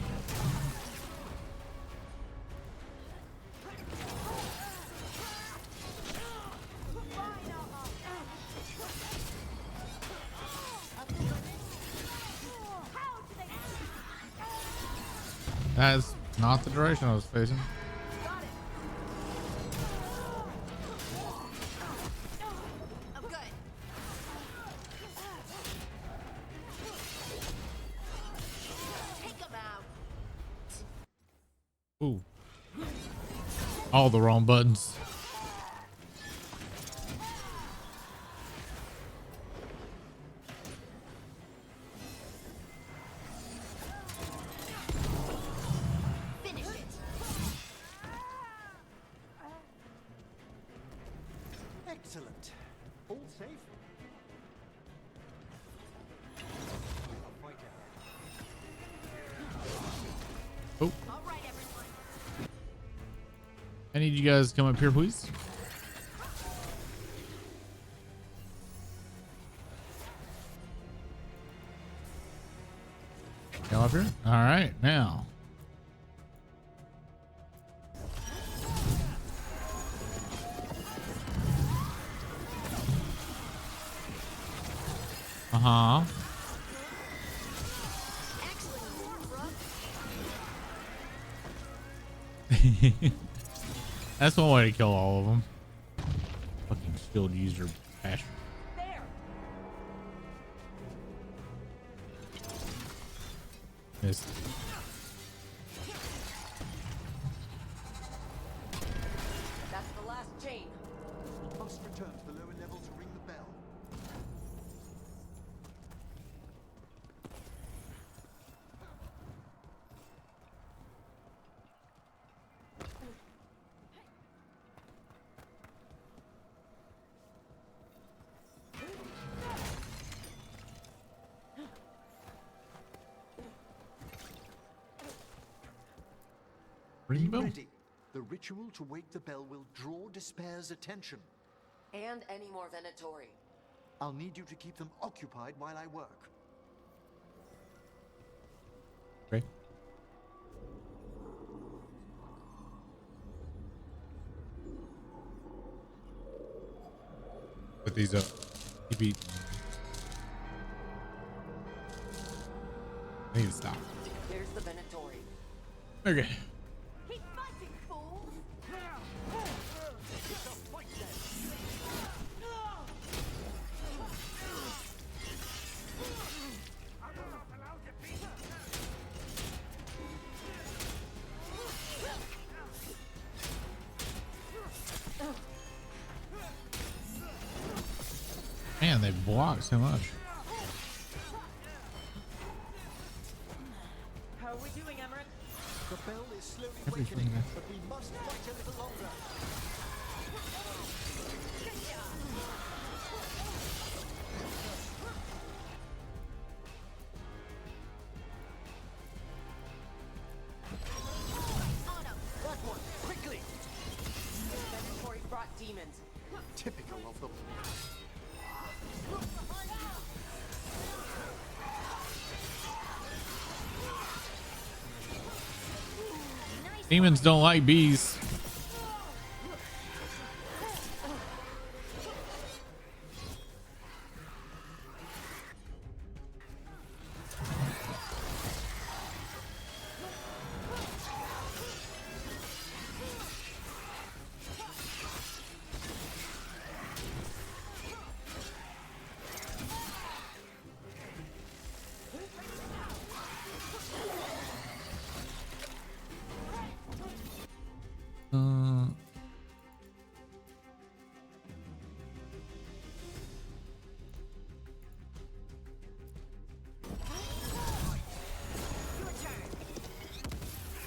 That's not the direction I was facing. I'm good. Take him out. Ooh. All the wrong buttons. Finish it. Excellent. All safe? Oh. I need you guys to come up here, please. Come up here. All right, now. Uh-huh. That's one way to kill all of them. Fucking skilled user passion. Missed. That's the last chain. We must return to the lower level to ring the bell. Ring the bell. Ready. The ritual to wake the bell will draw Despair's attention. And any more Venatori. I'll need you to keep them occupied while I work. Okay. Put these up. TP. I need to stop. There's the Venatori. Okay. Keep fighting, fools! Man, they block so much. How are we doing, Emmerich? The bell is slowly Everything awakening, there. but we must fight a little longer. That one, quickly! Venatori brought demons. Typical of them. Demons don't like bees.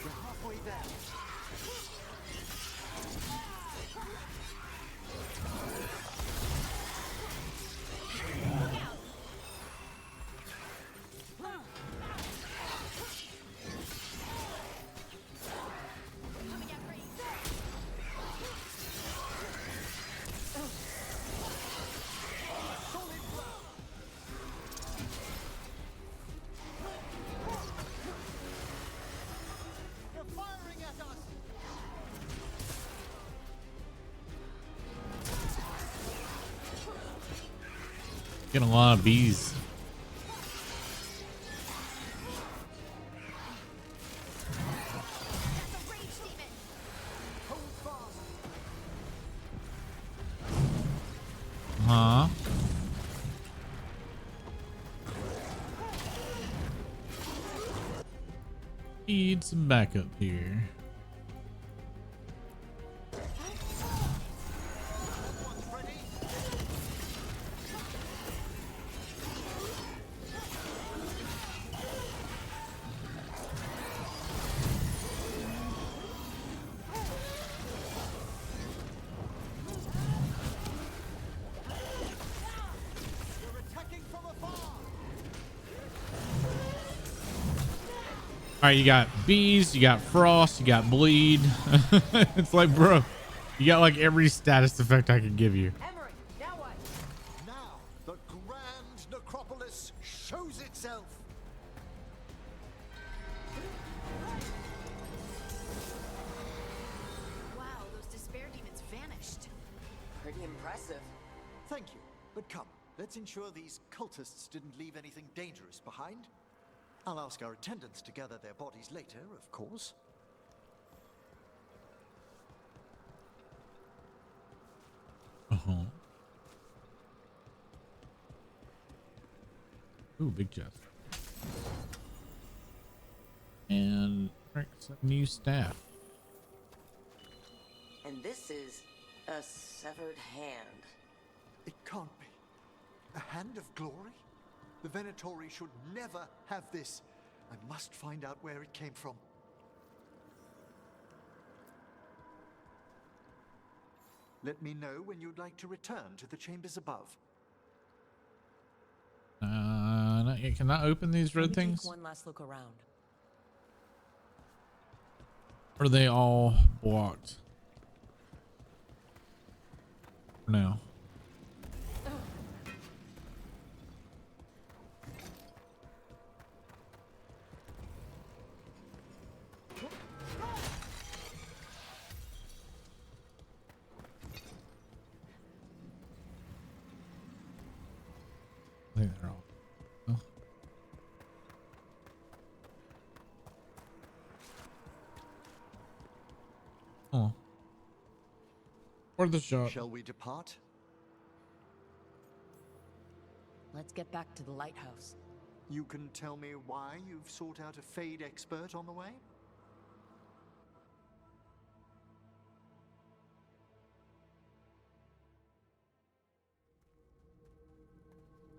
We're halfway there. They're firing at us! Getting a lot of bees. Huh? Need some backup here. All right, you got bees, you got frost, you got bleed. It's like, bro, you got like every status effect I could give you. Emmerich, now what? Now, the grand necropolis shows itself. Wow, those despair demons vanished. Pretty impressive. Thank you, but come, let's ensure these cultists didn't leave anything dangerous behind. I'll ask our attendants to gather their bodies later, of course. Ooh, big chest. And new staff. And this is a severed hand. It can't be. A hand of glory? The Venatori should never have this. I must find out where it came from. Let me know when you'd like to return to the chambers above. Not yet. Can I open these red things? Take one last look around. Or are they all blocked? For now. Oh. Or the shop. Shall we depart? Let's get back to the lighthouse. You can tell me why you've sought out a Fade expert on the way?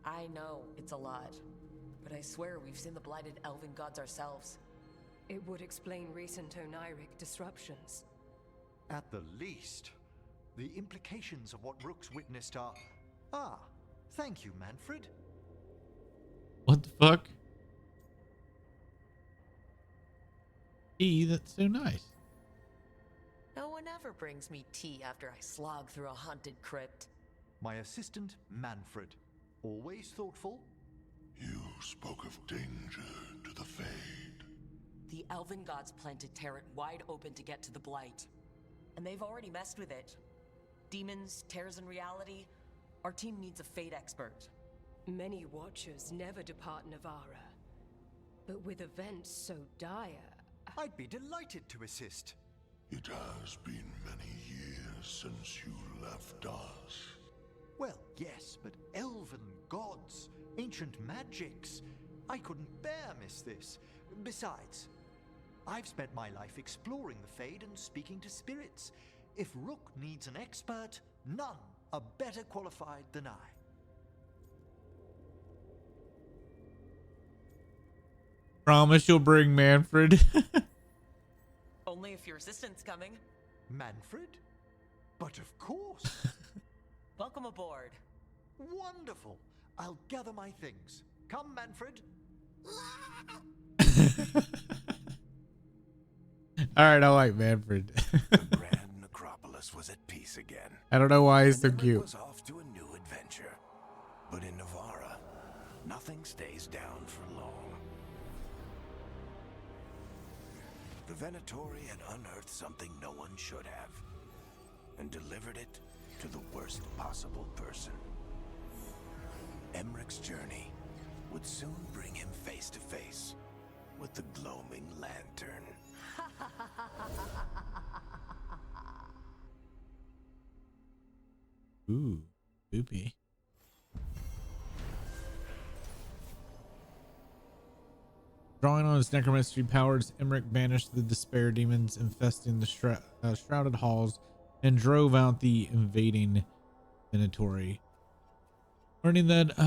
I know it's a lot, but I swear we've seen the blighted elven gods ourselves. It would explain recent Oniric disruptions. At the least, the implications of what Rook's witnessed are... Ah, thank you, Manfred. What the fuck? That's so nice. No one ever brings me tea after I slog through a haunted crypt. My assistant, Manfred. Always thoughtful. You spoke of danger to the Fade. The elven gods plan to tear it wide open to get to the blight. And they've already messed with it. Demons, tears in reality. Our team needs a Fade expert. Many watchers never depart Navarra. But with events so dire... I'd be delighted to assist. It has been many years since you left us. Well, yes, but elven gods, ancient magics. I couldn't bear miss this. Besides, I've spent my life exploring the Fade and speaking to spirits. If Rook needs an expert, none are better qualified than I. Promise you'll bring Manfred. Only if your assistant's coming. Manfred? But of course. Welcome aboard. Wonderful. I'll gather my things. Come, Manfred. All right, I like Manfred. The Grand Necropolis was at peace again. I don't know why he's so And cute. Emmerich was off to a new adventure. But in Navarra, nothing stays down for long. The Venatori had unearthed something no one should have, and delivered it to the worst possible person. Emmerich's journey would soon bring him face to face with the gloaming lantern. Ooh, spoopy. Drawing on his necromancy powers, Emmerich banished the despair demons infesting the shrouded halls and drove out the invading Venatori. Learning that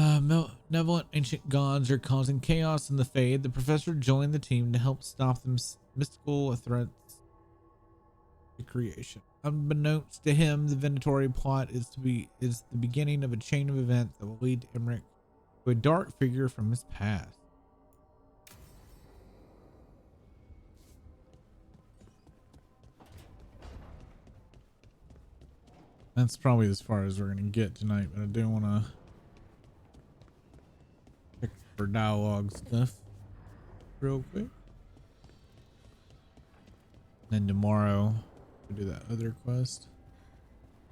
malevolent ancient gods are causing chaos in the Fade, the professor joined the team to help stop the mystical threats to creation. Unbeknownst to him, the Venatori plot is the beginning of a chain of events that will lead Emmerich to a dark figure from his past. That's probably as far as we're gonna get tonight, but I do want to check for dialogue stuff real quick. Then tomorrow we'll do that other quest.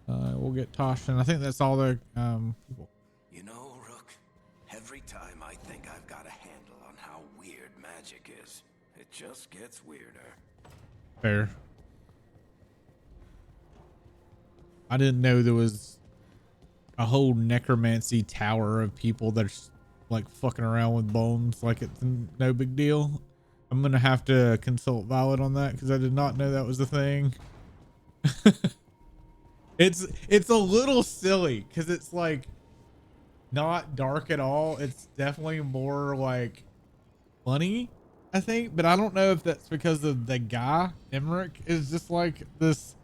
We'll get Toshin. I think that's all the people. You know, Rook, every time I think I've got a handle on how weird magic is, it just gets weirder. Fair. I didn't know there was a whole necromancy tower of people that are like fucking around with bones like it's no big deal. I'm gonna have to consult Violet on that because I did not know that was a thing. It's a little silly because it's like not dark at all. It's definitely more like funny, I think, but I don't know if that's because of the guy Emmerich is just like this,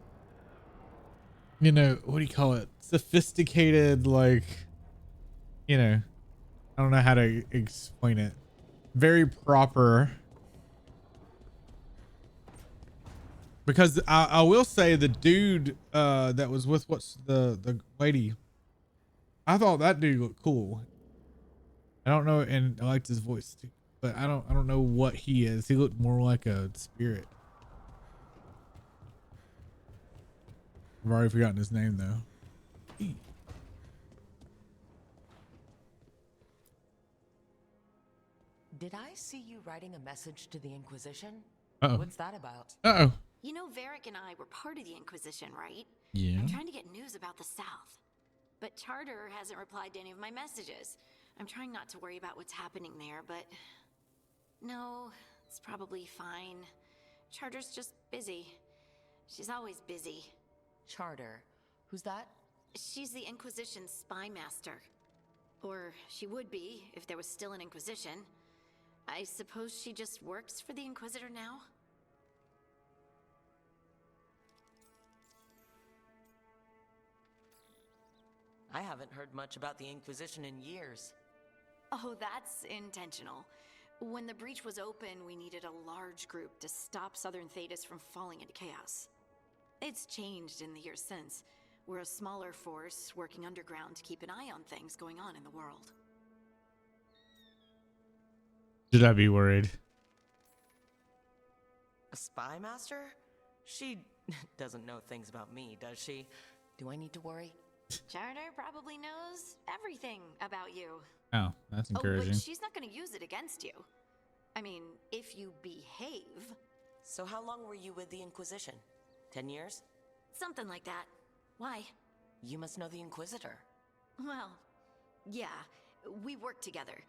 you know, what do you call it? Sophisticated, like, you know, I don't know how to explain it. Very proper. Because I will say the dude that was with what's the lady, I thought that dude looked cool. I don't know, and I liked his voice too, but I don't know what he is. He looked more like a spirit. I've already forgotten his name though. Did I see you writing a message to the Inquisition? Uh-oh. What's that about? Uh-oh. You know, Varric and I were part of the Inquisition, right? Yeah. I'm trying to get news about the South. But Charter hasn't replied to any of my messages. I'm trying not to worry about what's happening there, but... No, it's probably fine. Charter's just busy. She's always busy. Charter? Who's that? She's the Inquisition's spy master. Or she would be, if there was still an Inquisition. I suppose she just works for the Inquisitor now? I haven't heard much about the Inquisition in years. Oh, that's intentional. When the breach was open, we needed a large group to stop Southern Thedas from falling into chaos. It's changed in the years since. We're a smaller force working underground to keep an eye on things going on in the world. Should I be worried? A spy master? She doesn't know things about me, does she? Do I need to worry? Charter probably knows everything about you. Oh, that's encouraging. Oh, but she's not going to use it against you. I mean, if you behave. So how long were you with the Inquisition? 10 years? Something like that. Why? You must know the Inquisitor. Well, yeah, we worked together.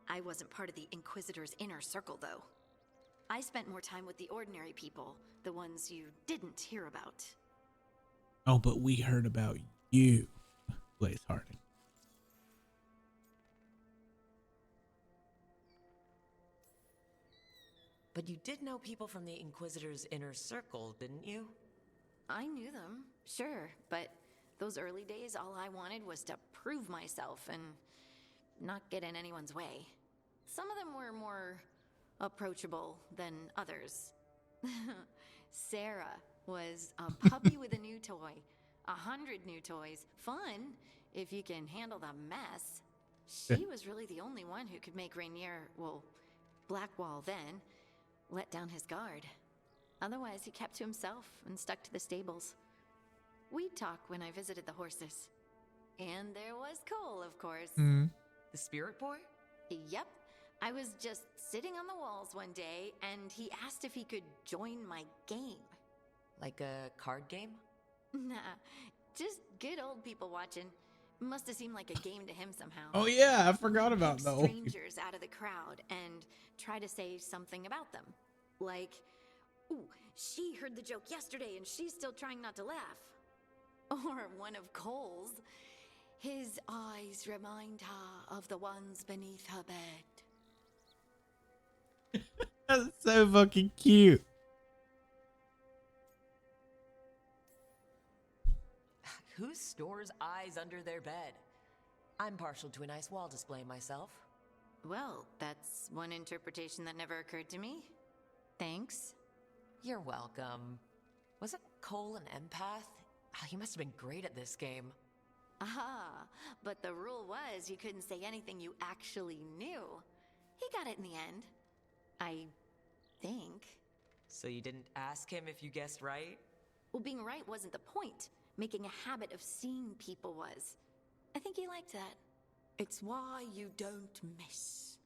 I wasn't part of the Inquisitor's inner circle, though. I spent more time with the ordinary people, the ones you didn't hear about. Oh, but we heard about you, Blaze Harding. But you did know people from the Inquisitor's inner circle, didn't you? I knew them, sure, but those early days, all I wanted was to prove myself and not get in anyone's way. Some of them were more approachable than others. Sarah was a puppy with a new toy. 100 new toys. Fun, if you can handle the mess. She was really the only one who could make Rainier, well, Blackwall then, let down his guard. Otherwise, he kept to himself and stuck to the stables. We'd talk when I visited the horses. And there was Cole, of course. Mm. The spirit boy? Yep. I was just sitting on the walls one day, and he asked if he could join my game. Like a card game? Nah, just good old people watching. Must have seemed like a game to him somehow. Oh yeah, I forgot about Pick the old strangers out of the crowd and try to say something about them. Like, ooh, she heard the joke yesterday and she's still trying not to laugh. Or one of Cole's. His eyes remind her of the ones beneath her bed. That's so fucking cute. Who stores eyes under their bed? I'm partial to a nice wall display myself. Well, that's one interpretation that never occurred to me. Thanks. You're welcome. Wasn't Cole an empath? Oh, he must have been great at this game. Ah, but the rule was you couldn't say anything you actually knew. He got it in the end. I think. So you didn't ask him if you guessed right? Well, being right wasn't the point. Making a habit of seeing people was. I think he liked that. It's why you don't miss.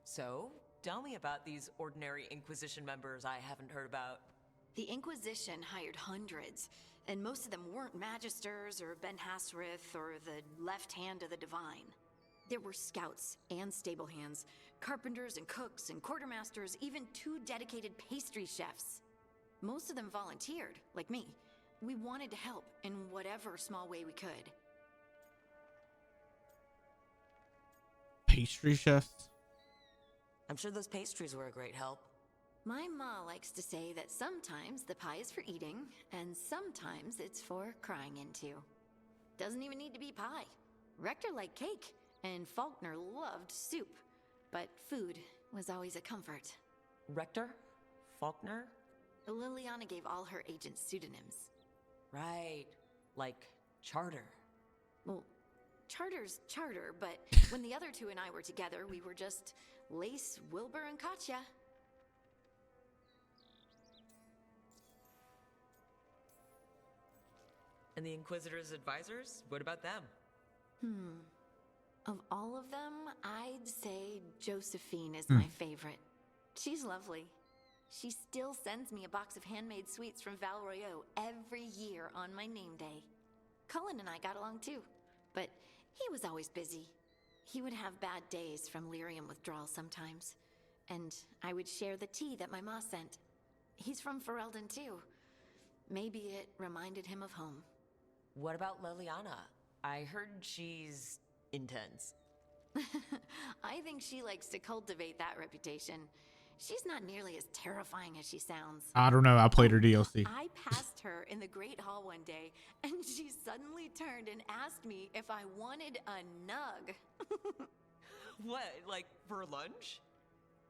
So, tell me about these ordinary Inquisition members I haven't heard about. The Inquisition hired hundreds, and most of them weren't Magisters or Ben Hasrith or the left hand of the Divine. There were scouts and stable hands, carpenters and cooks and quartermasters, even 2 dedicated pastry chefs. Most of them volunteered, like me. We wanted to help in whatever small way we could. Pastry chefs? I'm sure those pastries were a great help. My ma likes to say that sometimes the pie is for eating, and sometimes it's for crying into. Doesn't even need to be pie. Rector liked cake, and Faulkner loved soup. But food was always a comfort. Rector? Faulkner? Liliana gave all her agents pseudonyms. Right. Like Charter. Well, Charter's Charter, but when the other 2 and I were together, we were just Lace, Wilbur, and Katya. And the Inquisitor's advisors? What about them? Of all of them, I'd say Josephine is my favorite. She's lovely. She still sends me a box of handmade sweets from Val Royeaux every year on my name day. Cullen and I got along too, but he was always busy. He would have bad days from lyrium withdrawal sometimes, and I would share the tea that my ma sent. He's from Ferelden too. Maybe it reminded him of home. What about Liliana? I heard she's intense. I think she likes to cultivate that reputation. She's not nearly as terrifying as she sounds. I don't know. I played her DLC. I passed her in the Great Hall one day, and she suddenly turned and asked me if I wanted a nug. What, like for lunch?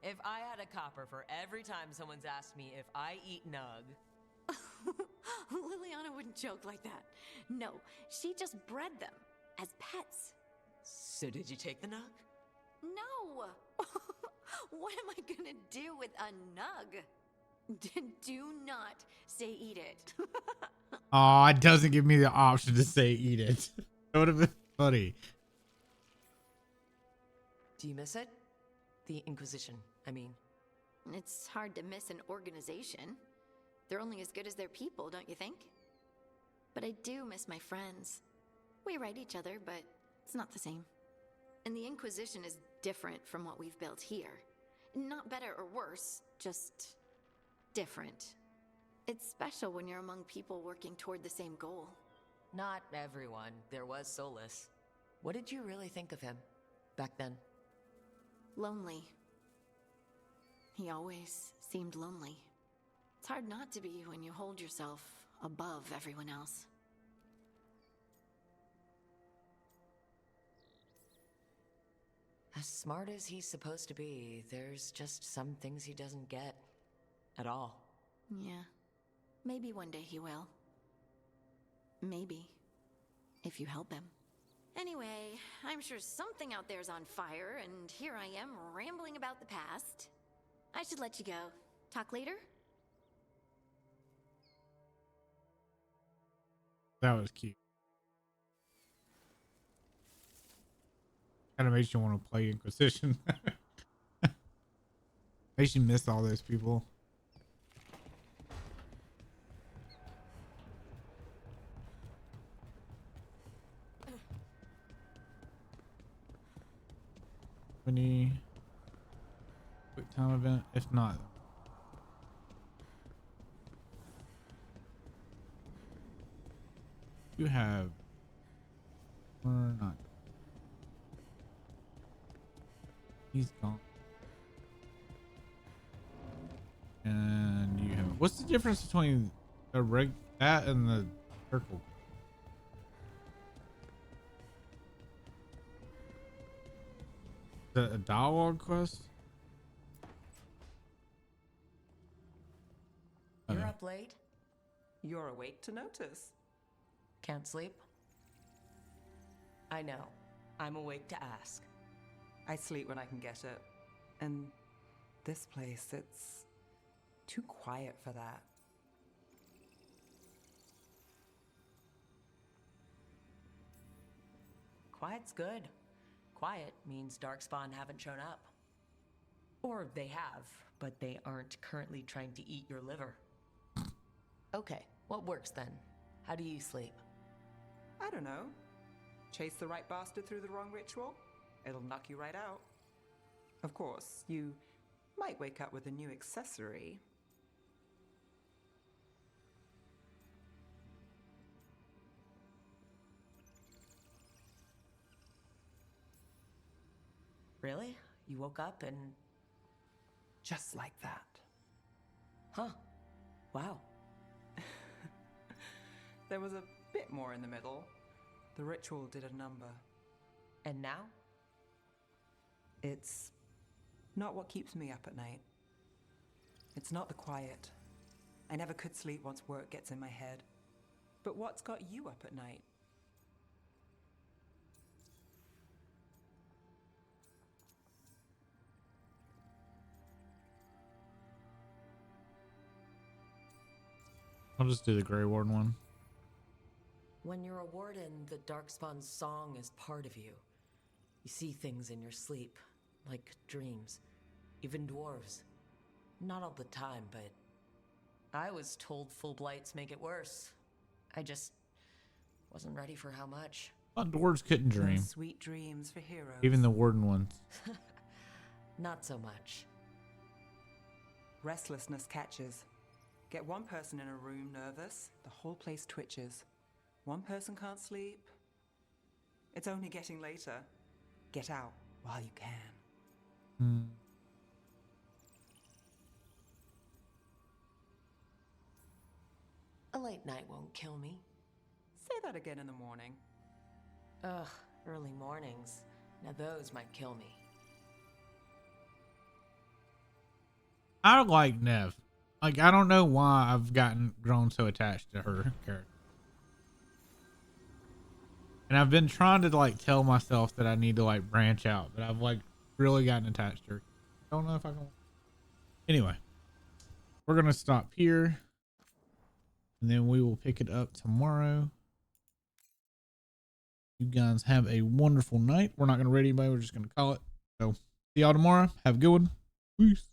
If I had a copper for every time someone's asked me if I eat nug. Liliana wouldn't joke like that. No, she just bred them as pets. So did you take the nug? No! What am I gonna do with a nug? Do not say eat it. Oh, it doesn't give me the option to say eat it. That would have been funny. Do you miss it? The Inquisition, I mean. It's hard to miss an organization. They're only as good as their people, don't you think? But I do miss my friends. We write each other, but it's not the same. And the Inquisition is different from what we've built here. Not better or worse, just different. It's special when you're among people working toward the same goal. Not everyone. There was Solus. What did you really think of him back then? Lonely. He always seemed lonely. It's hard not to be when you hold yourself above everyone else. As smart as he's supposed to be, there's just some things he doesn't get at all. Yeah. Maybe one day he will. Maybe. If you help him. Anyway, I'm sure something out there's on fire, and here I am rambling about the past. I should let you go. Talk later? That was cute. Kind of makes you want to play Inquisition. Makes you miss all those people. Any quick time event? If not, you have or not. He's gone. And you have, what's the difference between that and the circle? A dialogue quest? You're up late? You're awake to notice. Can't sleep? I know. I'm awake to ask. I sleep when I can get it. And this place, it's too quiet for that. Quiet's good. Quiet means Darkspawn haven't shown up. Or they have, but they aren't currently trying to eat your liver. Okay, what works then? How do you sleep? I don't know. Chase the right bastard through the wrong ritual? It'll knock you right out. Of course, you might wake up with a new accessory. Really? You woke up and... Just like that. Huh. Wow. There was a bit more in the middle. The ritual did a number. And now? It's not what keeps me up at night. It's not the quiet. I never could sleep once work gets in my head. But what's got you up at night? I'll just do the Grey Warden one. When you're a warden, the Darkspawn's song is part of you. You You see things in your sleep, like dreams, even dwarves. Not all the time, but I was told full blights make it worse. I just wasn't ready for how much. I thought dwarves couldn't dream. Those sweet dreams for heroes. Even the warden ones. Not so much. Restlessness catches. Get one person in a room nervous, the whole place twitches. One person can't sleep. It's only getting later. Get out while you can. A late night won't kill me. Say that again in the morning. Ugh, early mornings. Now those might kill me. I like Nev. Like, I don't know why I've grown so attached to her character. And I've been trying to like tell myself that I need to like branch out, but I've like really gotten attached to her. Don't know if I can. Anyway, we're going to stop here and then we will pick it up tomorrow. You guys have a wonderful night. We're not going to rate anybody. We're just going to call it. So see y'all tomorrow. Have a good one. Peace.